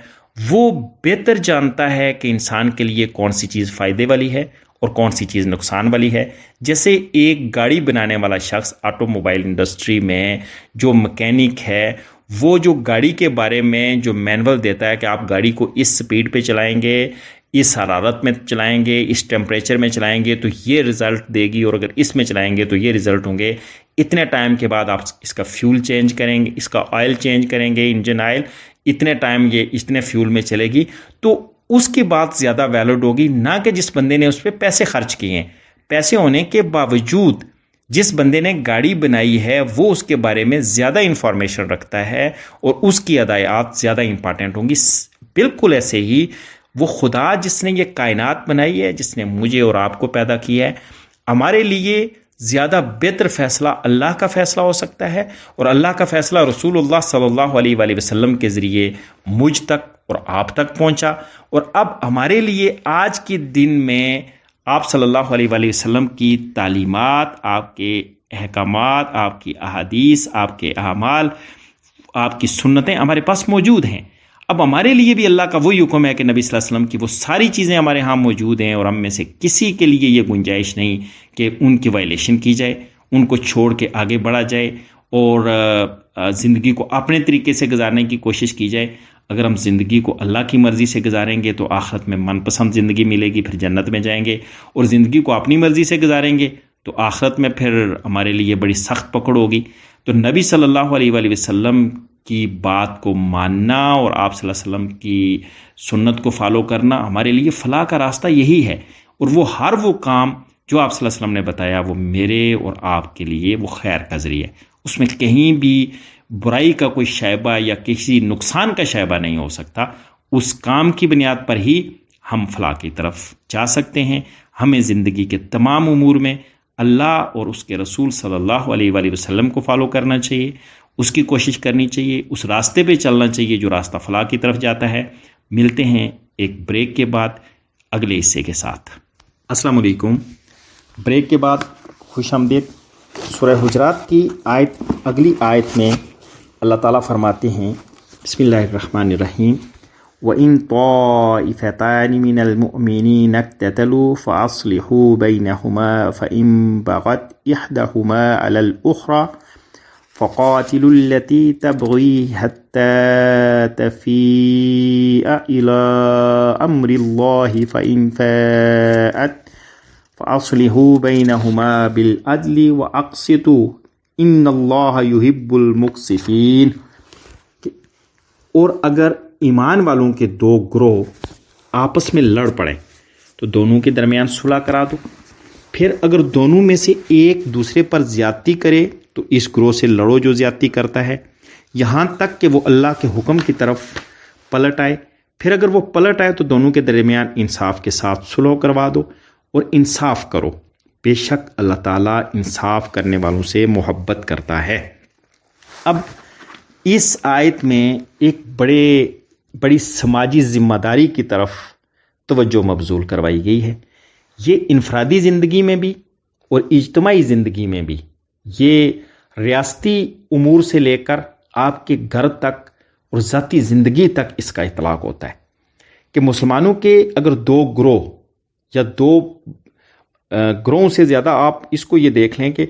وہ بہتر جانتا ہے کہ انسان کے لیے کون سی چیز فائدے والی ہے اور کون سی چیز نقصان والی ہے۔ جیسے ایک گاڑی بنانے والا شخص آٹو موبائل انڈسٹری میں جو مکینک ہے، وہ جو گاڑی کے بارے میں جو مینول دیتا ہے کہ آپ گاڑی کو اس سپیڈ پہ چلائیں گے، اس حرارت میں چلائیں گے، اس ٹیمپریچر میں چلائیں گے تو یہ رزلٹ دے گی، اور اگر اس میں چلائیں گے تو یہ رزلٹ ہوں گے، اتنے ٹائم کے بعد آپ اس کا فیول چینج کریں گے، اس کا آئل چینج کریں گے، انجن آئل، اتنے ٹائم یہ اتنے فیول میں چلے گی، تو اس کی بات زیادہ ویلڈ ہوگی، نہ کہ جس بندے نے اس پہ پیسے خرچ کیے ہیں۔ پیسے ہونے کے باوجود جس بندے نے گاڑی بنائی ہے وہ اس کے بارے میں زیادہ انفارمیشن رکھتا ہے اور اس کی ادائیات زیادہ امپارٹنٹ ہوں گی۔ بالکل ایسے ہی وہ خدا جس نے یہ کائنات بنائی ہے، جس نے مجھے اور آپ کو پیدا کیا ہے، ہمارے لیے زیادہ بہتر فیصلہ اللہ کا فیصلہ ہو سکتا ہے، اور اللہ کا فیصلہ رسول اللہ صلی اللہ علیہ وآلہ وسلم کے ذریعے مجھ تک اور آپ تک پہنچا۔ اور اب ہمارے لیے آج کے دن میں آپ صلی اللہ علیہ وآلہ وسلم کی تعلیمات، آپ کے احکامات، آپ کی احادیث، آپ کے اعمال، آپ کی سنتیں ہمارے پاس موجود ہیں۔ اب ہمارے لیے بھی اللہ کا وہی حکم ہے کہ نبی صلی اللہ علیہ وسلم کی وہ ساری چیزیں ہمارے ہاں موجود ہیں، اور ہم میں سے کسی کے لیے یہ گنجائش نہیں کہ ان کی وائلیشن کی جائے، ان کو چھوڑ کے آگے بڑھا جائے اور زندگی کو اپنے طریقے سے گزارنے کی کوشش کی جائے۔ اگر ہم زندگی کو اللہ کی مرضی سے گزاریں گے تو آخرت میں من پسند زندگی ملے گی، پھر جنت میں جائیں گے، اور زندگی کو اپنی مرضی سے گزاریں گے تو آخرت میں پھر ہمارے لیے بڑی سخت پکڑ ہوگی۔ تو نبی صلی اللہ علیہ وآلہ وسلم کی بات کو ماننا اور آپ صلی اللہ علیہ وسلم کی سنت کو فالو کرنا ہمارے لیے فلاح کا راستہ یہی ہے، اور وہ ہر وہ کام جو آپ صلی اللہ علیہ وسلم نے بتایا وہ میرے اور آپ کے لیے وہ خیر کا ذریعہ ہے، اس میں کہیں بھی برائی کا کوئی شائبہ یا کسی نقصان کا شائبہ نہیں ہو سکتا۔ اس کام کی بنیاد پر ہی ہم فلاح کی طرف جا سکتے ہیں۔ ہمیں زندگی کے تمام امور میں اللہ اور اس کے رسول صلی اللہ علیہ وآلہ وسلم کو فالو کرنا چاہیے، اس کی کوشش کرنی چاہیے، اس راستے پہ چلنا چاہیے جو راستہ فلاح کی طرف جاتا ہے۔ ملتے ہیں ایک بریک کے بعد اگلے حصے کے ساتھ۔ السلام علیکم۔ بریک کے بعد خوش آمدید۔ سورہ حجرات کی اگلی آیت میں اللہ تعالیٰ فرماتے ہیں، بسم اللہ الرحمن الرحیم، وَإِن طَائِفَتَانِ مِنَ الْمُؤْمِنِينَ اقْتَتَلُوا فَأَصْلِحُوا بَيْنَهُمَا فَإِن بَغَتْ إِحْدَاهُمَا عَلَى الْأُخْرَى فَقَاتِلُوا الَّتِي تَبْغِي حَتَّى تَفِيءَ إِلَى أَمْرِ اللَّهِ فَإِن فَاءَتْ فَأَصْلِحُوا بَيْنَهُمَا بِالْعَدْلِ وَأَقْسِطُوا إِنَّ اللَّهَ يُحِبُّ الْمُقْسِطِينَ۔ اور اگر ایمان والوں کے دو گروہ آپس میں لڑ پڑے تو دونوں کے درمیان صلح کرا دو۔ پھر اگر دونوں میں سے ایک دوسرے پر زیادتی کرے تو اس گروہ سے لڑو جو زیادتی کرتا ہے، یہاں تک کہ وہ اللہ کے حکم کی طرف پلٹ آئے۔ پھر اگر وہ پلٹ آئے تو دونوں کے درمیان انصاف کے ساتھ صلح کروا دو اور انصاف کرو، بے شک اللہ تعالیٰ انصاف کرنے والوں سے محبت کرتا ہے۔ اب اس آیت میں ایک بڑی سماجی ذمہ داری کی طرف توجہ مبذول کروائی گئی ہے۔ یہ انفرادی زندگی میں بھی اور اجتماعی زندگی میں بھی، یہ ریاستی امور سے لے کر آپ کے گھر تک اور ذاتی زندگی تک اس کا اطلاق ہوتا ہے کہ مسلمانوں کے اگر دو گروہ یا دو گروہوں سے زیادہ، آپ اس کو یہ دیکھ لیں کہ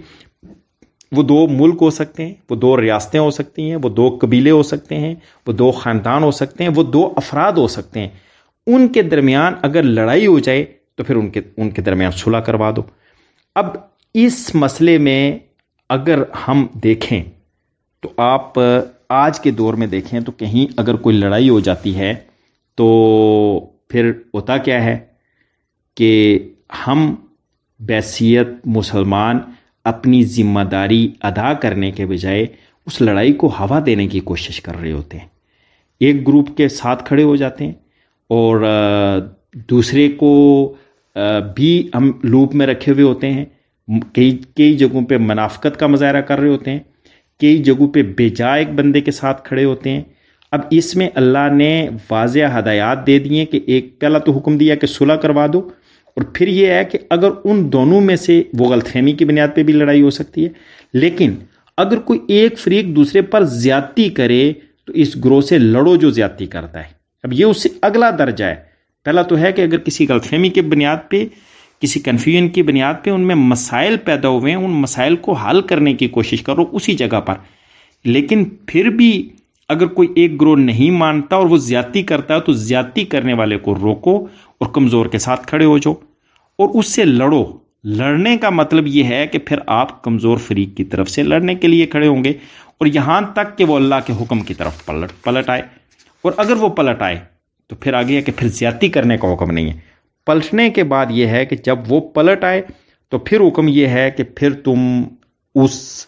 وہ دو ملک ہو سکتے ہیں، وہ دو ریاستیں ہو سکتی ہیں، وہ دو قبیلے ہو سکتے ہیں، وہ دو خاندان ہو سکتے ہیں، وہ دو افراد ہو سکتے ہیں، ان کے درمیان اگر لڑائی ہو جائے تو پھر ان کے درمیان صلح کروا دو۔ اب اس مسئلے میں اگر ہم دیکھیں تو آپ آج کے دور میں دیکھیں تو کہیں اگر کوئی لڑائی ہو جاتی ہے تو پھر ہوتا کیا ہے کہ ہم بحیثیت مسلمان اپنی ذمہ داری ادا کرنے کے بجائے اس لڑائی کو ہوا دینے کی کوشش کر رہے ہوتے ہیں۔ ایک گروپ کے ساتھ کھڑے ہو جاتے ہیں اور دوسرے کو بھی ہم لوپ میں رکھے ہوئے ہوتے ہیں، کئی جگہوں پہ منافقت کا مظاہرہ کر رہے ہوتے ہیں، کئی جگہوں پہ بے جا ایک بندے کے ساتھ کھڑے ہوتے ہیں۔ اب اس میں اللہ نے واضح ہدایات دے دی ہیں کہ ایک پہلا تو حکم دیا کہ صلح کروا دو، اور پھر یہ ہے کہ اگر ان دونوں میں سے وہ غلط فہمی کی بنیاد پہ بھی لڑائی ہو سکتی ہے، لیکن اگر کوئی ایک فریق دوسرے پر زیادتی کرے تو اس گروہ سے لڑو جو زیادتی کرتا ہے۔ اب یہ اس سے اگلا درجہ ہے۔ پہلا تو ہے کہ اگر کسی غلط فہمی کی بنیاد پہ، کسی کنفیوژن کی بنیاد پہ ان میں مسائل پیدا ہوئے ہیں، ان مسائل کو حل کرنے کی کوشش کرو اسی جگہ پر، لیکن پھر بھی اگر کوئی ایک گروہ نہیں مانتا اور وہ زیادتی کرتا ہے تو زیادتی کرنے والے کو روکو اور کمزور کے ساتھ کھڑے ہو جاؤ اور اس سے لڑو۔ لڑنے کا مطلب یہ ہے کہ پھر آپ کمزور فریق کی طرف سے لڑنے کے لیے کھڑے ہوں گے، اور یہاں تک کہ وہ اللہ کے حکم کی طرف پلٹ آئے، اور اگر وہ پلٹ آئے تو پھر آگے ہے کہ پھر زیادتی کرنے کا حکم نہیں ہے۔ پلٹنے کے بعد یہ ہے کہ جب وہ پلٹ آئے تو پھر حکم یہ ہے کہ پھر تم اس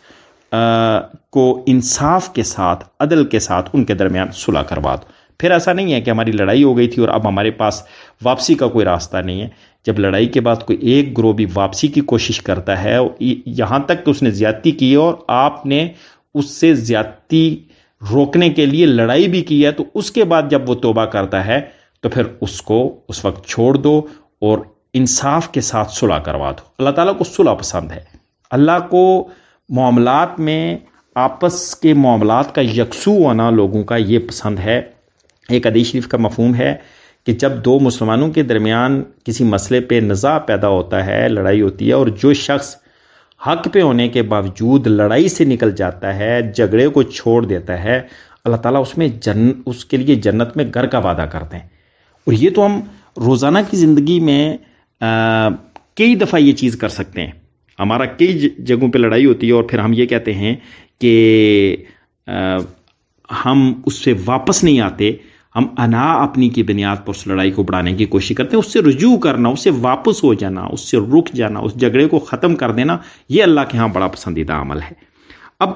کو انصاف کے ساتھ، عدل کے ساتھ ان کے درمیان صلح کروا دو۔ پھر ایسا نہیں ہے کہ ہماری لڑائی ہو گئی تھی اور اب ہمارے پاس واپسی کا کوئی راستہ نہیں ہے۔ جب لڑائی کے بعد کوئی ایک گروہ بھی واپسی کی کوشش کرتا ہے، یہاں تک کہ اس نے زیادتی کی اور آپ نے اس سے زیادتی روکنے کے لیے لڑائی بھی کی ہے، تو اس کے بعد جب وہ توبہ کرتا ہے تو پھر اس کو اس وقت چھوڑ دو اور انصاف کے ساتھ صلح کروا دو۔ اللہ تعالیٰ کو صلح پسند ہے۔ اللہ کو معاملات میں، آپس کے معاملات کا یکسو ہونا لوگوں کا یہ پسند ہے۔ ایک حدیث شریف کا مفہوم ہے کہ جب دو مسلمانوں کے درمیان کسی مسئلے پہ نزاع پیدا ہوتا ہے، لڑائی ہوتی ہے، اور جو شخص حق پہ ہونے کے باوجود لڑائی سے نکل جاتا ہے، جھگڑے کو چھوڑ دیتا ہے، اللہ تعالیٰ اس کے لیے جنت میں گھر کا وعدہ کرتے ہیں۔ اور یہ تو ہم روزانہ کی زندگی میں کئی دفعہ یہ چیز کر سکتے ہیں۔ ہمارا کئی جگہوں پہ لڑائی ہوتی ہے اور پھر ہم یہ کہتے ہیں کہ ہم اس سے واپس نہیں آتے، ہم انا اپنی کی بنیاد پر اس لڑائی کو بڑھانے کی کوشش کرتے ہیں۔ اس سے رجوع کرنا، اس سے واپس ہو جانا، اس سے رک جانا، اس جھگڑے کو ختم کر دینا، یہ اللہ کے ہاں بڑا پسندیدہ عمل ہے۔ اب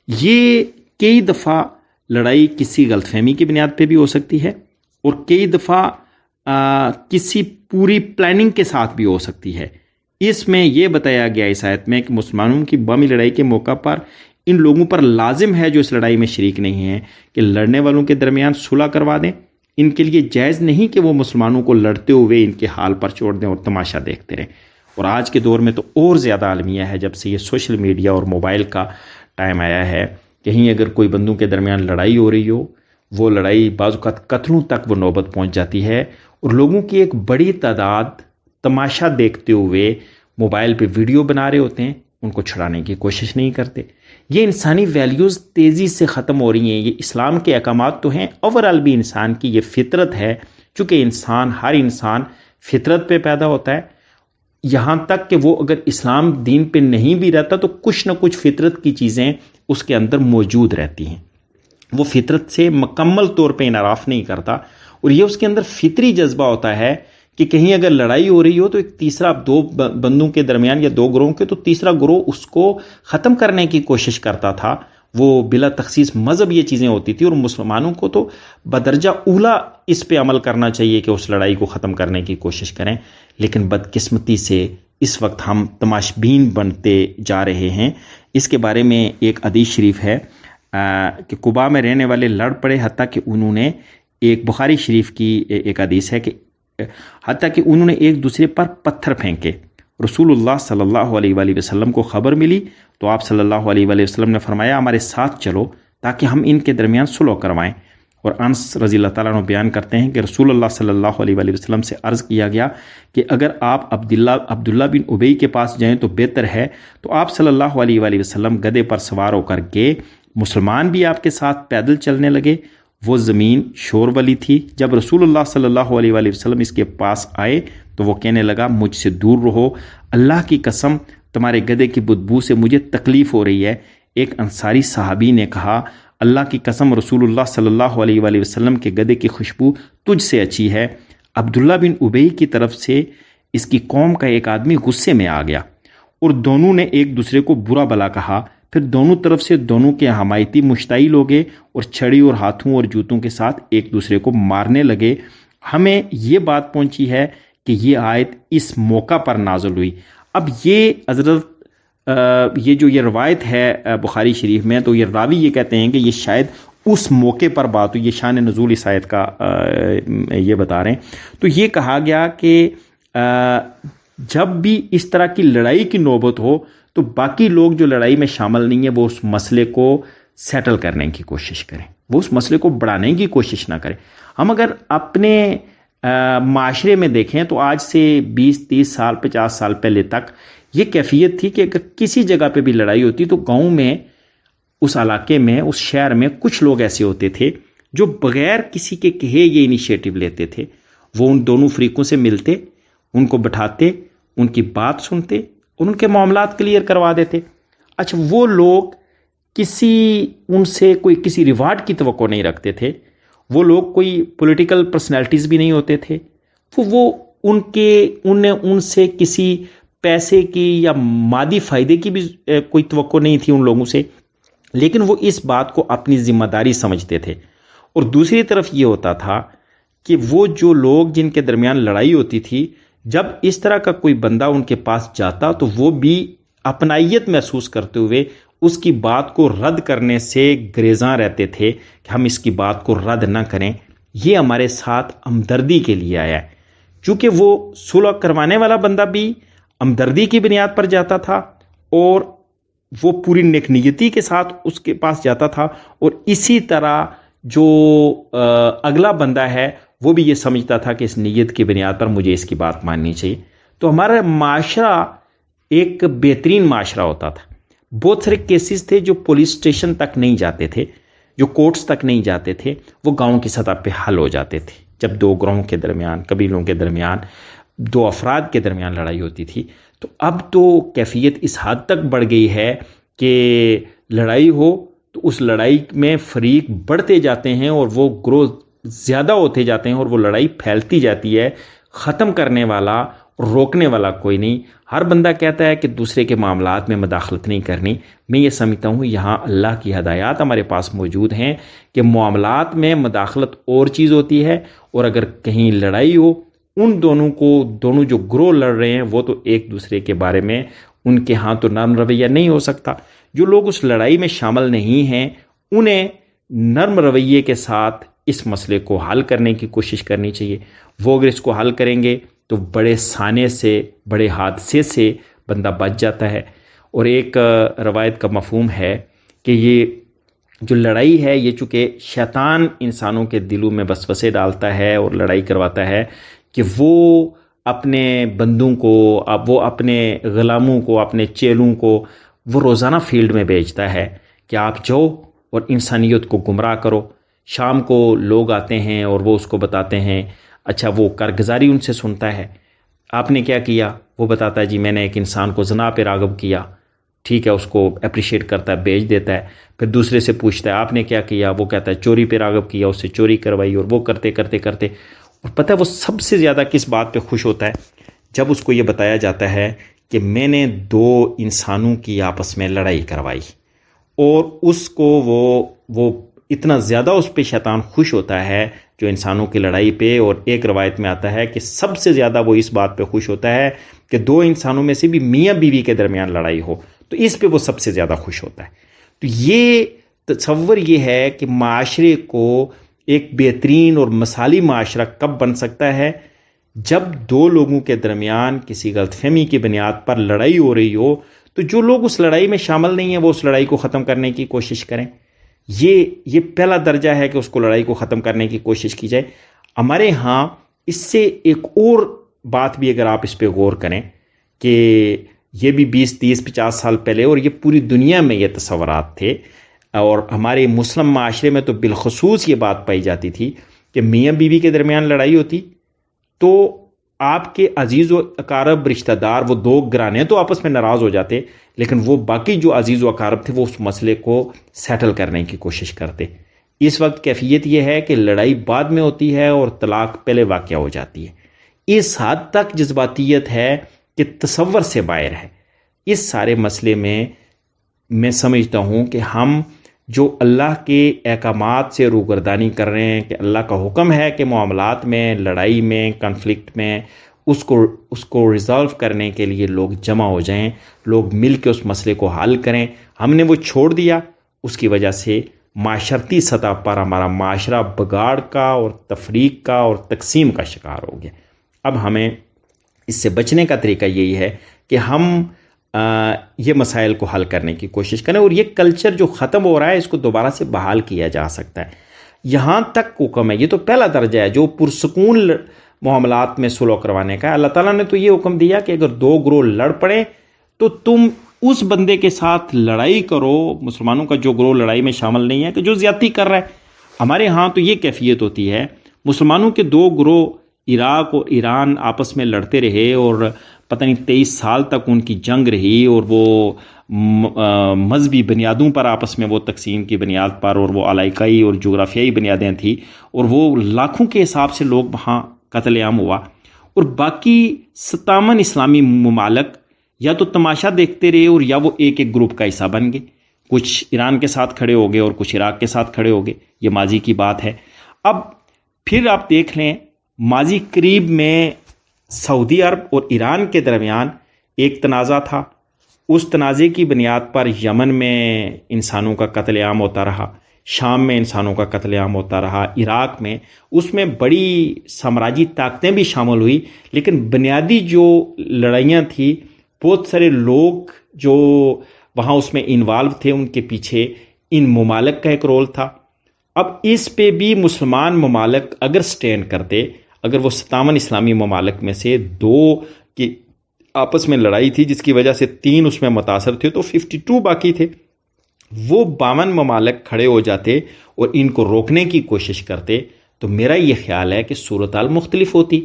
یہ کئی دفعہ لڑائی کسی غلط فہمی کی بنیاد پہ بھی ہو سکتی ہے، اور کئی دفعہ کسی پوری پلاننگ کے ساتھ بھی ہو سکتی ہے اس میں یہ بتایا گیا اس آیت میں کہ مسلمانوں کی باہمی لڑائی کے موقع پر ان لوگوں پر لازم ہے جو اس لڑائی میں شریک نہیں ہیں کہ لڑنے والوں کے درمیان صلح کروا دیں. ان کے لیے جائز نہیں کہ وہ مسلمانوں کو لڑتے ہوئے ان کے حال پر چھوڑ دیں اور تماشا دیکھتے رہیں. اور آج کے دور میں تو اور زیادہ عالمیہ ہے جب سے یہ سوشل میڈیا اور موبائل کا ٹائم آیا ہے. کہیں اگر کوئی بندوں کے درمیان لڑائی ہو رہی ہو، وہ لڑائی بعض اوقات قتلوں تک وہ نوبت پہنچ جاتی ہے، اور لوگوں کی ایک بڑی تعداد تماشا دیکھتے ہوئے موبائل پہ ویڈیو بنا رہے ہوتے ہیں، ان کو چھڑانے کی کوشش نہیں کرتے. یہ انسانی ویلیوز تیزی سے ختم ہو رہی ہیں. یہ اسلام کے احکامات تو ہیں، اوورآل بھی انسان کی یہ فطرت ہے، چونکہ ہر انسان فطرت پہ پیدا ہوتا ہے. یہاں تک کہ وہ اگر اسلام دین پہ نہیں بھی رہتا تو کچھ نہ کچھ فطرت کی چیزیں اس کے اندر موجود رہتی ہیں. وہ فطرت سے مکمل طور پہ انحراف نہیں کرتا، اور یہ اس کے اندر فطری جذبہ ہوتا ہے کہ کہیں اگر لڑائی ہو رہی ہو تو ایک تیسرا، دو بندوں کے درمیان یا دو گروہوں کے، تو تیسرا گروہ اس کو ختم کرنے کی کوشش کرتا تھا. وہ بلا تخصیص مذہب یہ چیزیں ہوتی تھی، اور مسلمانوں کو تو بدرجہ اولا اس پہ عمل کرنا چاہیے کہ اس لڑائی کو ختم کرنے کی کوشش کریں. لیکن بدقسمتی سے اس وقت ہم تماشبین بنتے جا رہے ہیں. اس کے بارے میں ایک حدیث شریف ہے کہ قباء میں رہنے والے لڑ پڑے، حتیٰ کہ انہوں نے بخاری شریف کی ایک حدیث ہے کہ حتیٰ کہ انہوں نے ایک دوسرے پر پتھر پھینکے. رسول اللہ صلی اللہ علیہ وآلہ وسلم کو خبر ملی تو آپ صلی اللہ علیہ وآلہ وسلم نے فرمایا ہمارے ساتھ چلو تاکہ ہم ان کے درمیان صلح کروائیں. اور انس رضی اللہ تعالیٰ عنہ بیان کرتے ہیں کہ رسول اللہ صلی اللہ علیہ وآلہ وسلم سے عرض کیا گیا کہ اگر آپ عبداللہ بن ابی کے پاس جائیں تو بہتر ہے. تو آپ صلی اللہ علیہ وآلہ وسلم گدھے پر سوار ہو کر گئے. مسلمان بھی آپ کے ساتھ پیدل چلنے لگے. وہ زمین شور والی تھی. جب رسول اللہ صلی اللہ علیہ وآلہ وسلم اس کے پاس آئے تو وہ کہنے لگا مجھ سے دور رہو، اللہ کی قسم تمہارے گدھے کی بدبو سے مجھے تکلیف ہو رہی ہے. ایک انصاری صحابی نے کہا اللہ کی قسم رسول اللہ صلی اللہ علیہ وآلہ وسلم کے گدھے کی خوشبو تجھ سے اچھی ہے. عبداللہ بن ابی کی طرف سے اس کی قوم کا ایک آدمی غصے میں آ گیا اور دونوں نے ایک دوسرے کو برا بھلا کہا. پھر دونوں طرف سے دونوں کے حمایتی مشتعل ہو گئے اور چھڑی اور ہاتھوں اور جوتوں کے ساتھ ایک دوسرے کو مارنے لگے. ہمیں یہ بات پہنچی ہے کہ یہ آیت اس موقع پر نازل ہوئی. اب یہ حضرت یہ روایت ہے بخاری شریف میں، تو یہ راوی یہ کہتے ہیں کہ یہ شاید اس موقع پر بات ہوئی. یہ شان نزول اس آیت کا یہ بتا رہے ہیں. تو یہ کہا گیا کہ جب بھی اس طرح کی لڑائی کی نوبت ہو تو باقی لوگ جو لڑائی میں شامل نہیں ہیں وہ اس مسئلے کو سیٹل کرنے کی کوشش کریں، وہ اس مسئلے کو بڑھانے کی کوشش نہ کریں. ہم اگر اپنے معاشرے میں دیکھیں تو آج سے 20-30 سال 50 سال پہلے تک یہ کیفیت تھی کہ اگر کسی جگہ پہ بھی لڑائی ہوتی تو گاؤں میں، اس علاقے میں، اس شہر میں کچھ لوگ ایسے ہوتے تھے جو بغیر کسی کے کہے یہ انیشیٹو لیتے تھے. وہ ان دونوں فریقوں سے ملتے، ان کو بٹھاتے، ان کی بات سنتے اور ان کے معاملات کلیئر کروا دیتے. اچھا، وہ لوگ ان سے کسی ریوارڈ کی توقع نہیں رکھتے تھے. وہ لوگ کوئی پولیٹیکل پرسنالٹیز بھی نہیں ہوتے تھے. ان سے کسی پیسے کی یا مادی فائدے کی بھی کوئی توقع نہیں تھی ان لوگوں سے، لیکن وہ اس بات کو اپنی ذمہ داری سمجھتے تھے. اور دوسری طرف یہ ہوتا تھا کہ وہ جو لوگ جن کے درمیان لڑائی ہوتی تھی، جب اس طرح کا کوئی بندہ ان کے پاس جاتا تو وہ بھی اپنائیت محسوس کرتے ہوئے اس کی بات کو رد کرنے سے گریزاں رہتے تھے کہ ہم اس کی بات کو رد نہ کریں. یہ ہمارے ساتھ ہمدردی کے لیے آیا ہے. چونکہ وہ صلح کروانے والا بندہ بھی ہمدردی کی بنیاد پر جاتا تھا اور وہ پوری نیک نیتی کے ساتھ اس کے پاس جاتا تھا، اور اسی طرح جو اگلا بندہ ہے وہ بھی یہ سمجھتا تھا کہ اس نیت کی بنیاد پر مجھے اس کی بات ماننی چاہیے. تو ہمارا معاشرہ ایک بہترین معاشرہ ہوتا تھا. بہت سارے کیسز تھے جو پولیس اسٹیشن تک نہیں جاتے تھے، جو کورٹس تک نہیں جاتے تھے، وہ گاؤں کی سطح پہ حل ہو جاتے تھے. جب دو گروہوں کے درمیان، قبیلوں کے درمیان، دو افراد کے درمیان لڑائی ہوتی تھی. تو اب تو کیفیت اس حد تک بڑھ گئی ہے کہ لڑائی ہو تو اس لڑائی میں فریق بڑھتے جاتے ہیں اور وہ گروہ زیادہ ہوتے جاتے ہیں اور وہ لڑائی پھیلتی جاتی ہے. ختم کرنے والا، روکنے والا کوئی نہیں. ہر بندہ کہتا ہے کہ دوسرے کے معاملات میں مداخلت نہیں کرنی. میں یہ سمجھتا ہوں یہاں اللہ کی ہدایات ہمارے پاس موجود ہیں کہ معاملات میں مداخلت اور چیز ہوتی ہے، اور اگر کہیں لڑائی ہو ان دونوں جو گروہ لڑ رہے ہیں وہ تو ایک دوسرے کے بارے میں ان کے ہاں تو نرم رویہ نہیں ہو سکتا. جو لوگ اس لڑائی میں شامل نہیں ہیں انہیں نرم رویے کے ساتھ اس مسئلے کو حل کرنے کی کوشش کرنی چاہیے. وہ اگر اس کو حل کریں گے تو بڑے سانے سے, بڑے حادثے سے بندہ بچ جاتا ہے. اور ایک روایت کا مفہوم ہے کہ یہ جو لڑائی ہے یہ چونکہ شیطان انسانوں کے دلوں میں وسوسے ڈالتا ہے اور لڑائی کرواتا ہے کہ وہ اپنے بندوں کو, وہ اپنے غلاموں کو, اپنے چیلوں کو وہ روزانہ فیلڈ میں بھیجتا ہے کہ آپ جاؤ اور انسانیت کو گمراہ کرو. شام کو لوگ آتے ہیں اور وہ اس کو بتاتے ہیں, اچھا وہ کارگزاری ان سے سنتا ہے, آپ نے کیا کیا؟ وہ بتاتا ہے جی میں نے ایک انسان کو زنا پہ راغب کیا. ٹھیک ہے, اس کو اپریشیٹ کرتا ہے, بیچ دیتا ہے. پھر دوسرے سے پوچھتا ہے آپ نے کیا کیا؟ وہ کہتا ہے چوری پہ راغب کیا, اس سے چوری کروائی. اور وہ کرتے کرتے کرتے اور پتہ ہے وہ سب سے زیادہ کس بات پہ خوش ہوتا ہے؟ جب اس کو یہ بتایا جاتا ہے کہ میں نے 2 انسانوں کی آپس میں لڑائی کروائی. اور اس کو وہ اتنا زیادہ اس پہ شیطان خوش ہوتا ہے جو انسانوں کی لڑائی پہ. اور ایک روایت میں آتا ہے کہ سب سے زیادہ وہ اس بات پہ خوش ہوتا ہے کہ 2 انسانوں میں سے بھی میاں بیوی کے درمیان لڑائی ہو, تو اس پہ وہ سب سے زیادہ خوش ہوتا ہے. تو یہ تصور یہ ہے کہ معاشرے کو ایک بہترین اور مثالی معاشرہ کب بن سکتا ہے؟ جب 2 لوگوں کے درمیان کسی غلط فہمی کی بنیاد پر لڑائی ہو رہی ہو تو جو لوگ اس لڑائی میں شامل نہیں ہیں وہ اس لڑائی کو ختم کرنے کی کوشش کریں. یہ پہلا درجہ ہے کہ اس کو لڑائی کو ختم کرنے کی کوشش کی جائے. ہمارے ہاں اس سے ایک اور بات بھی اگر آپ اس پہ غور کریں کہ یہ بھی 20, 30, 50 سال پہلے اور یہ پوری دنیا میں یہ تصورات تھے, اور ہمارے مسلم معاشرے میں تو بالخصوص یہ بات پائی جاتی تھی کہ میاں بیوی کے درمیان لڑائی ہوتی تو آپ کے عزیز و اقارب رشتہ دار, وہ 2 گھرانے تو آپس میں ناراض ہو جاتے, لیکن وہ باقی جو عزیز و اقارب تھے وہ اس مسئلے کو سیٹل کرنے کی کوشش کرتے. اس وقت کیفیت یہ ہے کہ لڑائی بعد میں ہوتی ہے اور طلاق پہلے واقع ہو جاتی ہے. اس حد تک جذباتیت ہے کہ تصور سے باہر ہے. اس سارے مسئلے میں سمجھتا ہوں کہ ہم جو اللہ کے احکامات سے روگردانی کر رہے ہیں کہ اللہ کا حکم ہے کہ معاملات میں, لڑائی میں, کنفلکٹ میں اس کو ریزالو کرنے کے لیے لوگ جمع ہو جائیں, لوگ مل کے اس مسئلے کو حل کریں. ہم نے وہ چھوڑ دیا, اس کی وجہ سے معاشرتی سطح پر ہمارا معاشرہ بگاڑ کا اور تفریق کا اور تقسیم کا شکار ہو گیا. اب ہمیں اس سے بچنے کا طریقہ یہی ہے کہ ہم یہ مسائل کو حل کرنے کی کوشش کریں, اور یہ کلچر جو ختم ہو رہا ہے اس کو دوبارہ سے بحال کیا جا سکتا ہے. یہاں تک حکم ہے, یہ تو پہلا درجہ ہے جو پرسکون معاملات میں صلح کروانے کا ہے. اللہ تعالیٰ نے تو یہ حکم دیا کہ اگر 2 گروہ لڑ پڑیں تو تم اس بندے کے ساتھ لڑائی کرو, مسلمانوں کا جو گروہ لڑائی میں شامل نہیں ہے, کہ جو زیادتی کر رہا ہے. ہمارے ہاں تو یہ کیفیت ہوتی ہے, مسلمانوں کے 2 گروہ عراق اور ایران آپس میں لڑتے رہے اور پتہ نہیں 23 سال تک ان کی جنگ رہی, اور وہ مذہبی بنیادوں پر آپس میں وہ تقسیم کی بنیاد پر, اور وہ علاقائی اور جغرافیائی بنیادیں تھیں, اور وہ لاکھوں کے حساب سے لوگ وہاں قتل عام ہوا. اور باقی 57 اسلامی ممالک یا تو تماشا دیکھتے رہے اور یا وہ ایک گروپ کا حصہ بن گئے. کچھ ایران کے ساتھ کھڑے ہو گئے اور کچھ عراق کے ساتھ کھڑے ہو گئے. یہ ماضی کی بات ہے. اب پھر آپ دیکھ لیں ماضی قریب میں سعودی عرب اور ایران کے درمیان ایک تنازع تھا. اس تنازع کی بنیاد پر یمن میں انسانوں کا قتل عام ہوتا رہا, شام میں انسانوں کا قتل عام ہوتا رہا, عراق میں اس میں بڑی سامراجی طاقتیں بھی شامل ہوئی, لیکن بنیادی جو لڑائیاں تھیں بہت سارے لوگ جو وہاں اس میں انوالو تھے ان کے پیچھے ان ممالک کا ایک رول تھا. اب اس پہ بھی مسلمان ممالک اگر سٹینڈ کرتے, اگر وہ 57 اسلامی ممالک میں سے 2 کی آپس میں لڑائی تھی جس کی وجہ سے 3 اس میں متاثر تھے تو 52 باقی تھے, وہ 52 ممالک کھڑے ہو جاتے اور ان کو روکنے کی کوشش کرتے, تو میرا یہ خیال ہے کہ صورتحال مختلف ہوتی.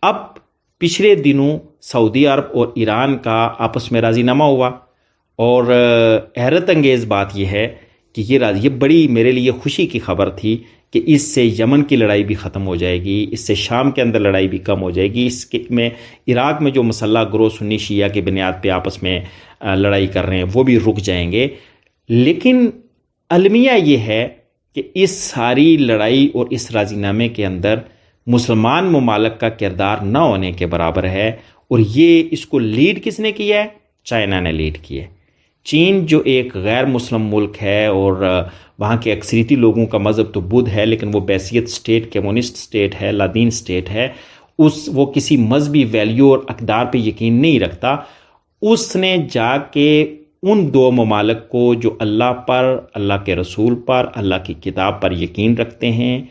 اب پچھلے دنوں سعودی عرب اور ایران کا آپس میں راضی نامہ ہوا, اور حیرت انگیز بات یہ ہے کہ یہ بڑی میرے لیے خوشی کی خبر تھی کہ اس سے یمن کی لڑائی بھی ختم ہو جائے گی, اس سے شام کے اندر لڑائی بھی کم ہو جائے گی, اس میں عراق میں جو مسلح گروہ سنی شیعہ کی بنیاد پہ آپس میں لڑائی کر رہے ہیں وہ بھی رک جائیں گے. لیکن المیہ یہ ہے کہ اس ساری لڑائی اور اس راضی نامے کے اندر مسلمان ممالک کا کردار نہ ہونے کے برابر ہے. اور یہ اس کو لیڈ کس نے کیا ہے؟ چائنا نے لیڈ کیا ہے. چین جو ایک غیر مسلم ملک ہے اور وہاں کے اکثریتی لوگوں کا مذہب تو بدھ ہے، لیکن وہ بحیثیت اسٹیٹ کمیونسٹ اسٹیٹ ہے، لادین اسٹیٹ ہے، وہ کسی مذہبی ویلیو اور اقدار پہ یقین نہیں رکھتا. اس نے جا کے ان دو ممالک کو جو اللہ پر، اللہ کے رسول پر، اللہ کی کتاب پر یقین رکھتے ہیں،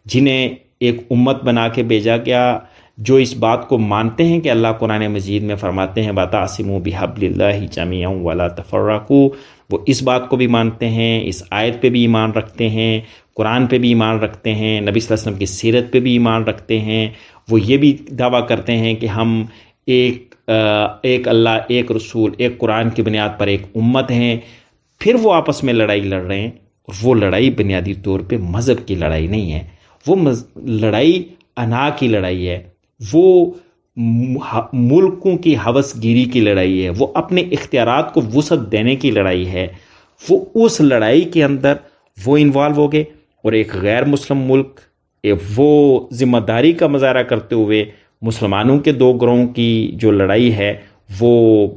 جنہیں ایک امت بنا کے بھیجا گیا، جو اس بات کو مانتے ہیں کہ اللہ قرآن مجید میں فرماتے ہیں وَتَعْصِمُوا بِحَبْلِ اللَّهِ جَمِيعًا وَلَا تَفَرَّقُوا، وہ اس بات کو بھی مانتے ہیں، اس آیت پہ بھی ایمان رکھتے ہیں، قرآن پہ بھی ایمان رکھتے ہیں، نبی صلی اللہ علیہ وسلم کی سیرت پہ بھی ایمان رکھتے ہیں. وہ یہ بھی دعویٰ کرتے ہیں کہ ہم ایک اللہ، ایک رسول، ایک قرآن کی بنیاد پر ایک امت ہیں. پھر وہ آپس میں لڑائی لڑ رہے ہیں، اور وہ لڑائی بنیادی طور پہ مذہب کی لڑائی نہیں ہے، وہ لڑائی انا کی لڑائی ہے، وہ ملکوں کی ہوس گیری کی لڑائی ہے، وہ اپنے اختیارات کو وسعت دینے کی لڑائی ہے. وہ اس لڑائی کے اندر وہ انوالو ہو گئے، اور ایک غیر مسلم ملک وہ ذمہ داری کا مظاہرہ کرتے ہوئے مسلمانوں کے دو گروہوں کی جو لڑائی ہے وہ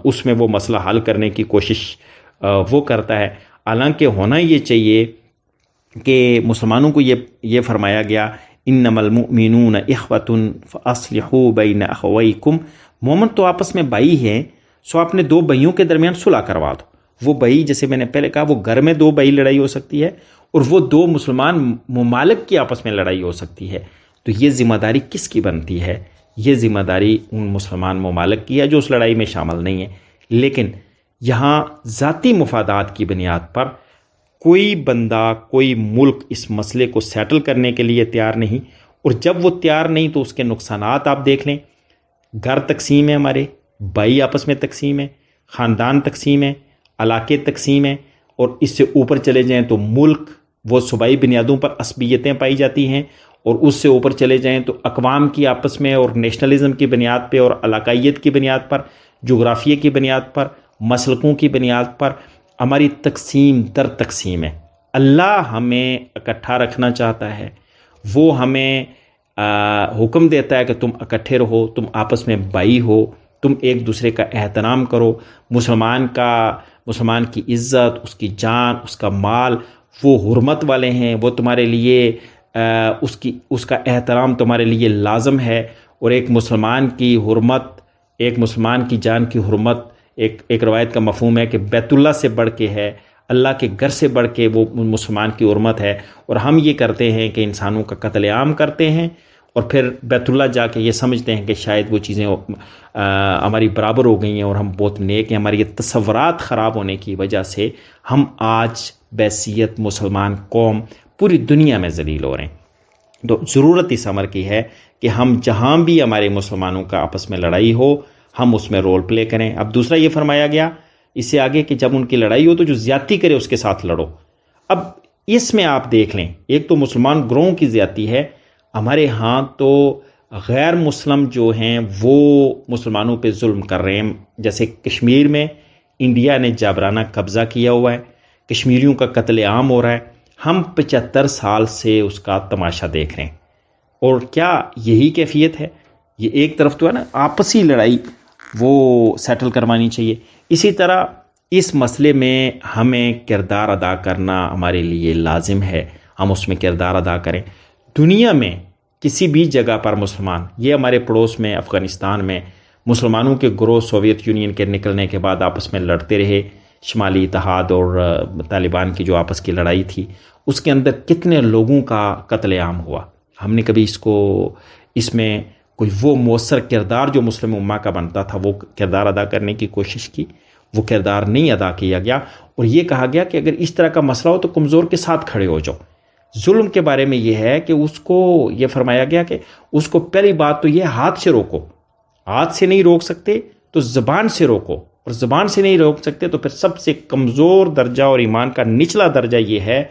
اس میں وہ مسئلہ حل کرنے کی کوشش وہ کرتا ہے. حالانکہ ہونا یہ چاہیے کہ مسلمانوں کو یہ فرمایا گیا انما المؤمنون اخوۃ فاصلحوا بین اخویکم، مومن تو آپس میں بھائی ہیں، سو اپنے دو بھائیوں کے درمیان صلح کروا دو. وہ بھائی، جیسے میں نے پہلے کہا، وہ گھر میں دو بھائی لڑائی ہو سکتی ہے، اور وہ دو مسلمان ممالک کی آپس میں لڑائی ہو سکتی ہے. تو یہ ذمہ داری کس کی بنتی ہے؟ یہ ذمہ داری ان مسلمان ممالک کی ہے جو اس لڑائی میں شامل نہیں ہے. لیکن یہاں ذاتی مفادات کی بنیاد پر کوئی بندہ، کوئی ملک اس مسئلے کو سیٹل کرنے کے لیے تیار نہیں. اور جب وہ تیار نہیں تو اس کے نقصانات آپ دیکھ لیں. گھر تقسیم ہے، ہمارے بھائی آپس میں تقسیم ہے، خاندان تقسیم ہے، علاقے تقسیم ہیں، اور اس سے اوپر چلے جائیں تو ملک وہ صوبائی بنیادوں پر عصبیتیں پائی جاتی ہیں، اور اس سے اوپر چلے جائیں تو اقوام کی آپس میں اور نیشنلزم کی بنیاد پہ اور علاقائیت کی بنیاد پر، جغرافیے کی بنیاد پر، مسلکوں کی بنیاد پر ہماری تقسیم در تقسیم ہے. اللہ ہمیں اکٹھا رکھنا چاہتا ہے، وہ ہمیں حکم دیتا ہے کہ تم اکٹھے رہو، تم آپس میں بھائی ہو، تم ایک دوسرے کا احترام کرو. مسلمان کی عزت، اس کی جان، اس کا مال، وہ حرمت والے ہیں، وہ تمہارے لیے اس کا احترام تمہارے لیے لازم ہے. اور ایک مسلمان کی حرمت، ایک مسلمان کی جان کی حرمت، ایک روایت کا مفہوم ہے کہ بیت اللہ سے بڑھ کے ہے، اللہ کے گھر سے بڑھ کے وہ مسلمان کی حرمت ہے. اور ہم یہ کرتے ہیں کہ انسانوں کا قتل عام کرتے ہیں، اور پھر بیت اللہ جا کے یہ سمجھتے ہیں کہ شاید وہ چیزیں ہماری برابر ہو گئی ہیں اور ہم بہت نیک ہیں. ہماری یہ تصورات خراب ہونے کی وجہ سے ہم آج بحیثیت مسلمان قوم پوری دنیا میں ذلیل ہو رہے ہیں. تو ضرورت اس امر کی ہے کہ ہم جہاں بھی ہمارے مسلمانوں کا آپس میں لڑائی ہو، ہم اس میں رول پلے کریں. اب دوسرا یہ فرمایا گیا اس سے آگے کہ جب ان کی لڑائی ہو تو جو زیادتی کرے اس کے ساتھ لڑو. اب اس میں آپ دیکھ لیں، ایک تو مسلمان گروہوں کی زیادتی ہے. ہمارے ہاں تو غیر مسلم جو ہیں وہ مسلمانوں پہ ظلم کر رہے ہیں. جیسے کشمیر میں انڈیا نے جابرانہ قبضہ کیا ہوا ہے، کشمیریوں کا قتل عام ہو رہا ہے. ہم 75 سال سے اس کا تماشا دیکھ رہے ہیں. اور کیا یہی کیفیت ہے؟ یہ ایک طرف تو ہے نا آپسی لڑائی، وہ سیٹل کروانی چاہیے. اسی طرح اس مسئلے میں ہمیں کردار ادا کرنا ہمارے لیے لازم ہے، ہم اس میں کردار ادا کریں. دنیا میں کسی بھی جگہ پر مسلمان، یہ ہمارے پڑوس میں افغانستان میں مسلمانوں کے گروہ سوویت یونین کے نکلنے کے بعد آپس میں لڑتے رہے. شمالی اتحاد اور طالبان کی جو آپس کی لڑائی تھی، اس کے اندر کتنے لوگوں کا قتل عام ہوا. ہم نے کبھی اس میں کوئی وہ مؤثر کردار جو مسلم امہ کا بنتا تھا وہ کردار ادا کرنے کی کوشش کی؟ وہ کردار نہیں ادا کیا گیا. اور یہ کہا گیا کہ اگر اس طرح کا مسئلہ ہو تو کمزور کے ساتھ کھڑے ہو جاؤ. ظلم کے بارے میں یہ ہے کہ اس کو یہ فرمایا گیا کہ اس کو پہلی بات تو یہ ہاتھ سے روکو. ہاتھ سے نہیں روک سکتے تو زبان سے روکو، اور زبان سے نہیں روک سکتے تو پھر سب سے کمزور درجہ اور ایمان کا نچلا درجہ یہ ہے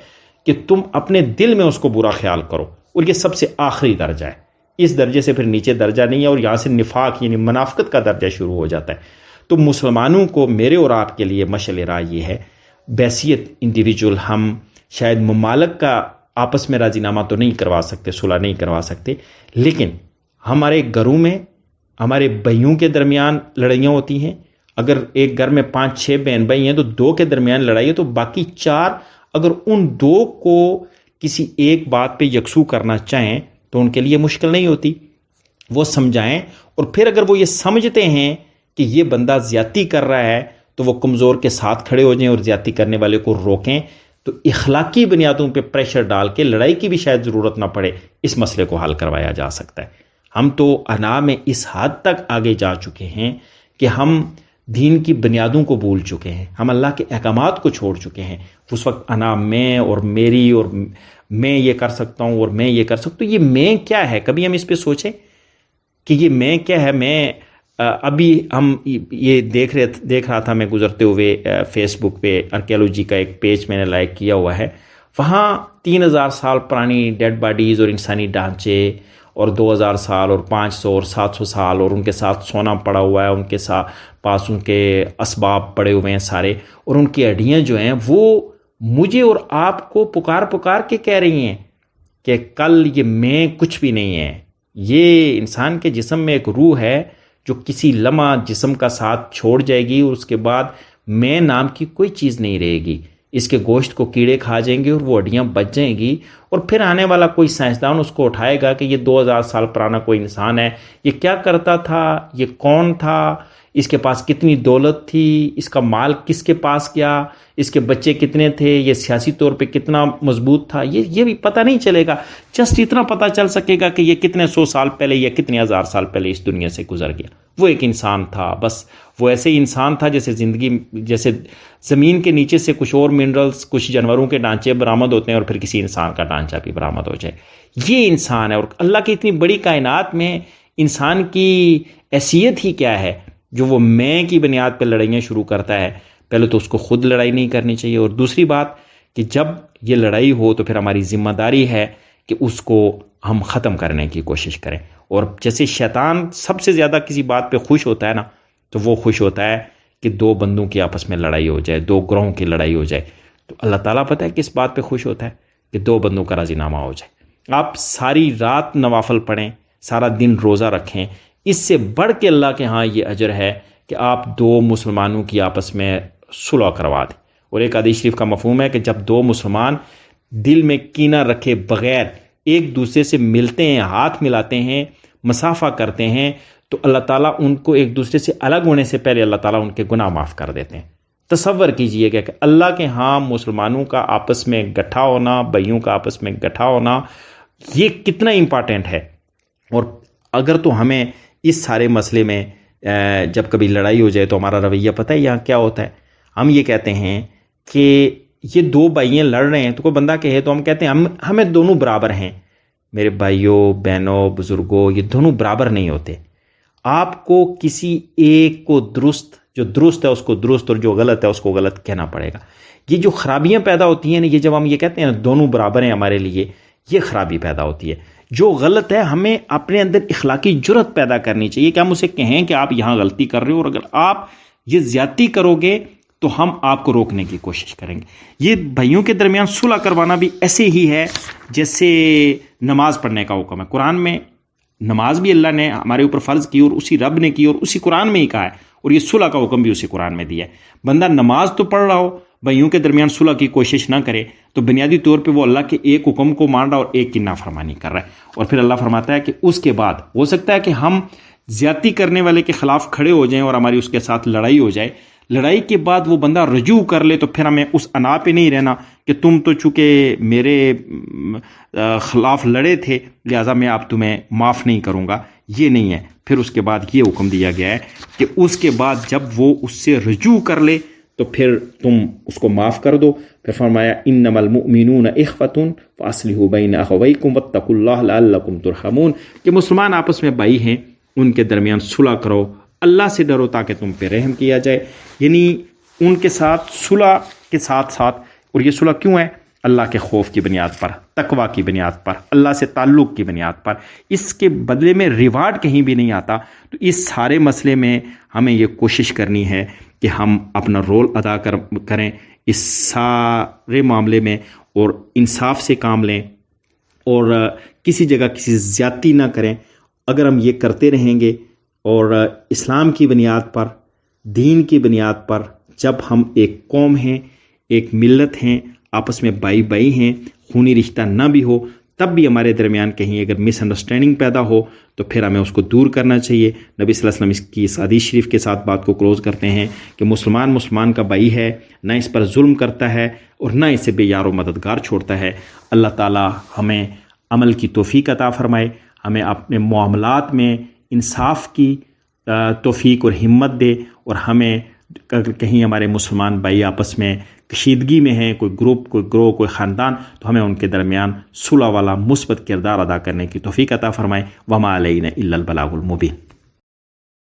کہ تم اپنے دل میں اس کو برا خیال کرو، اور یہ سب سے آخری درجہ ہے. اس درجے سے پھر نیچے درجہ نہیں ہے، اور یہاں سے نفاق یعنی منافقت کا درجہ شروع ہو جاتا ہے. تو مسلمانوں کو، میرے اور آپ کے لیے مشعل راہ یہ ہے، بحیثیت انڈیویجول ہم شاید ممالک کا آپس میں راضی نامہ تو نہیں کروا سکتے، صلح نہیں کروا سکتے، لیکن ہمارے گھروں میں ہمارے بھائیوں کے درمیان لڑائیاں ہوتی ہیں. اگر ایک گھر میں 5-6 بہن بھائی ہیں تو 2 کے درمیان لڑائی ہے، تو باقی 4 اگر ان 2 کو کسی ایک بات پہ یکسو کرنا چاہیں تو ان کے لیے مشکل نہیں ہوتی. وہ سمجھائیں، اور پھر اگر وہ یہ سمجھتے ہیں کہ یہ بندہ زیادتی کر رہا ہے تو وہ کمزور کے ساتھ کھڑے ہو جائیں اور زیادتی کرنے والے کو روکیں. تو اخلاقی بنیادوں پہ پریشر ڈال کے لڑائی کی بھی شاید ضرورت نہ پڑے، اس مسئلے کو حل کروایا جا سکتا ہے. ہم تو انا میں اس حد تک آگے جا چکے ہیں کہ ہم دین کی بنیادوں کو بھول چکے ہیں، ہم اللہ کے احکامات کو چھوڑ چکے ہیں. اس وقت انا میں اور میری اور میں یہ کر سکتا ہوں اور میں یہ کر سکتا ہوں. یہ میں کیا ہے؟ کبھی ہم اس پہ سوچیں کہ یہ میں کیا ہے. میں ابھی ہم یہ دیکھ رہا تھا میں گزرتے ہوئے فیس بک پہ آرکیالوجی کا ایک پیج میں نے لائک کیا ہوا ہے. وہاں 3000 سال پرانی ڈیڈ باڈیز اور انسانی ڈھانچے اور 2000 سال اور 500 اور 700 سال اور ان کے ساتھ سونا پڑا ہوا ہے، ان کے پاس ان کے اسباب پڑے ہوئے ہیں سارے، اور ان کی ہڈیاں جو ہیں وہ مجھے اور آپ کو پکار کے کہہ رہی ہیں کہ کل یہ میں کچھ بھی نہیں ہے. یہ انسان کے جسم میں ایک روح ہے جو کسی لمحہ جسم کا ساتھ چھوڑ جائے گی، اور اس کے بعد میں نام کی کوئی چیز نہیں رہے گی. اس کے گوشت کو کیڑے کھا جائیں گے اور وہ ہڈیاں بچ جائیں گی، اور پھر آنے والا کوئی سائنسدان اس کو اٹھائے گا کہ یہ 2000 سال پرانا کوئی انسان ہے، یہ کیا کرتا تھا، یہ کون تھا، اس کے پاس کتنی دولت تھی، اس کا مال کس کے پاس گیا، اس کے بچے کتنے تھے، یہ سیاسی طور پہ کتنا مضبوط تھا. یہ بھی پتہ نہیں چلے گا. جسٹ اتنا پتہ چل سکے گا کہ یہ کتنے 100 سال پہلے یا کتنے 1000 سال پہلے اس دنیا سے گزر گیا. وہ ایک انسان تھا، بس وہ ایسے ہی انسان تھا جیسے زمین کے نیچے سے کچھ اور منرلز، کچھ جانوروں کے ڈھانچے برآمد ہوتے ہیں اور پھر کسی انسان کا ڈھانچہ بھی برآمد ہو جائے. یہ انسان ہے. اور اللہ کی اتنی بڑی کائنات میں انسان کی حیثیت ہی کیا ہے جو وہ میں کی بنیاد پہ لڑائیاں شروع کرتا ہے. پہلے تو اس کو خود لڑائی نہیں کرنی چاہیے، اور دوسری بات کہ جب یہ لڑائی ہو تو پھر ہماری ذمہ داری ہے کہ اس کو ہم ختم کرنے کی کوشش کریں. اور جیسے شیطان سب سے زیادہ کسی بات پہ خوش ہوتا ہے نا، تو وہ خوش ہوتا ہے کہ 2 بندوں کی آپس میں لڑائی ہو جائے، 2 گروہوں کی لڑائی ہو جائے. تو اللہ تعالیٰ پتہ ہے کس بات پہ خوش ہوتا ہے کہ 2 بندوں کا راضی نامہ ہو جائے. آپ ساری رات نوافل پڑھیں، سارا دن روزہ رکھیں، اس سے بڑھ کے اللہ کے ہاں یہ اجر ہے کہ آپ 2 مسلمانوں کی آپس میں صلح کروا دیں. اور ایک حدیث شریف کا مفہوم ہے کہ جب 2 مسلمان دل میں کینہ رکھے بغیر ایک دوسرے سے ملتے ہیں، ہاتھ ملاتے ہیں، مسافہ کرتے ہیں، تو اللہ تعالیٰ ان کو ایک دوسرے سے الگ ہونے سے پہلے اللہ تعالیٰ ان کے گناہ معاف کر دیتے ہیں. تصور کیجئے گا کہ اللہ کے ہاں مسلمانوں کا آپس میں گٹھا ہونا، بھائیوں کا آپس میں گٹھا ہونا، یہ کتنا امپارٹنٹ ہے. اور اگر تو ہمیں اس سارے مسئلے میں جب کبھی لڑائی ہو جائے تو ہمارا رویہ پتہ ہے یہاں کیا ہوتا ہے. ہم یہ کہتے ہیں کہ یہ 2 بھائیاں لڑ رہے ہیں، تو کوئی بندہ کہے تو ہم کہتے ہیں ہمیں دونوں برابر ہیں. میرے بھائیوں، بہنوں، بزرگوں، یہ دونوں برابر نہیں ہوتے. آپ کو کسی ایک کو جو درست ہے اس کو درست اور جو غلط ہے اس کو غلط کہنا پڑے گا. یہ جو خرابیاں پیدا ہوتی ہیں نا، یہ جب ہم یہ کہتے ہیں دونوں برابر ہیں ہمارے لیے، یہ خرابی پیدا ہوتی ہے. جو غلط ہے ہمیں اپنے اندر اخلاقی جرأت پیدا کرنی چاہیے کہ ہم اسے کہیں کہ آپ یہاں غلطی کر رہے ہو، اور اگر آپ یہ زیادتی کرو گے تو ہم آپ کو روکنے کی کوشش کریں گے. یہ بھائیوں کے درمیان صلح کروانا بھی ایسے ہی ہے جیسے نماز پڑھنے کا حکم ہے. قرآن میں نماز بھی اللہ نے ہمارے اوپر فرض کی، اور اسی رب نے کی، اور اسی قرآن میں ہی کہا ہے، اور یہ صلح کا حکم بھی اسی قرآن میں دیا ہے. بندہ نماز تو پڑھ رہا ہو، بھائیوں کے درمیان صلح کی کوشش نہ کرے تو بنیادی طور پہ وہ اللہ کے ایک حکم کو مان رہا اور ایک کی نافرمانی کر رہا ہے. اور پھر اللہ فرماتا ہے کہ اس کے بعد ہو سکتا ہے کہ ہم زیادتی کرنے والے کے خلاف کھڑے ہو جائیں اور ہماری اس کے ساتھ لڑائی ہو جائے. لڑائی کے بعد وہ بندہ رجوع کر لے تو پھر ہمیں اس انا پہ نہیں رہنا کہ تم تو چونکہ میرے خلاف لڑے تھے لہٰذا میں اب تمہیں معاف نہیں کروں گا. یہ نہیں ہے. پھر اس کے بعد یہ حکم دیا گیا ہے کہ اس کے بعد جب وہ اس سے رجوع کر لے تو پھر تم اس کو معاف کر دو. پھر فرمایا انما المؤمنون اخوة فاصلحوا بین اخویکم واتقوا اللہ لعلکم ترحمون، کہ مسلمان آپس میں بھائی ہیں، ان کے درمیان صلح کرو، اللہ سے ڈرو تاکہ تم پہ رحم کیا جائے. یعنی ان کے ساتھ صلح کے ساتھ ساتھ، اور یہ صلح کیوں ہے؟ اللہ کے خوف کی بنیاد پر، تقوی کی بنیاد پر، اللہ سے تعلق کی بنیاد پر. اس کے بدلے میں ریوارڈ کہیں بھی نہیں آتا. تو اس سارے مسئلے میں ہمیں یہ کوشش کرنی ہے کہ ہم اپنا رول ادا کریں اس سارے معاملے میں، اور انصاف سے کام لیں اور کسی جگہ کسی زیادتی نہ کریں. اگر ہم یہ کرتے رہیں گے اور اسلام کی بنیاد پر، دین کی بنیاد پر، جب ہم ایک قوم ہیں، ایک ملت ہیں، آپس میں بھائی بھائی ہیں، خونی رشتہ نہ بھی ہو، تب بھی ہمارے درمیان کہیں اگر مس انڈرسٹینڈنگ پیدا ہو تو پھر ہمیں اس کو دور کرنا چاہیے. نبی صلی اللہ علیہ وسلم کی اس حدیث شریف کے ساتھ بات کو کلوز کرتے ہیں کہ مسلمان کا بھائی ہے، نہ اس پر ظلم کرتا ہے اور نہ اسے بے یار و مددگار چھوڑتا ہے. اللہ تعالی ہمیں عمل کی توفیق عطا فرمائے، ہمیں اپنے معاملات میں انصاف کی توفیق اور ہمت دے، اور ہمیں اگر کہیں ہمارے مسلمان بھائی آپس میں کشیدگی میں ہیں، کوئی گروپ، کوئی گروہ، کوئی خاندان، تو ہمیں ان کے درمیان صلح والا مثبت کردار ادا کرنے کی توفیق عطا فرمائے. وما علینا الا البلاغ المبین.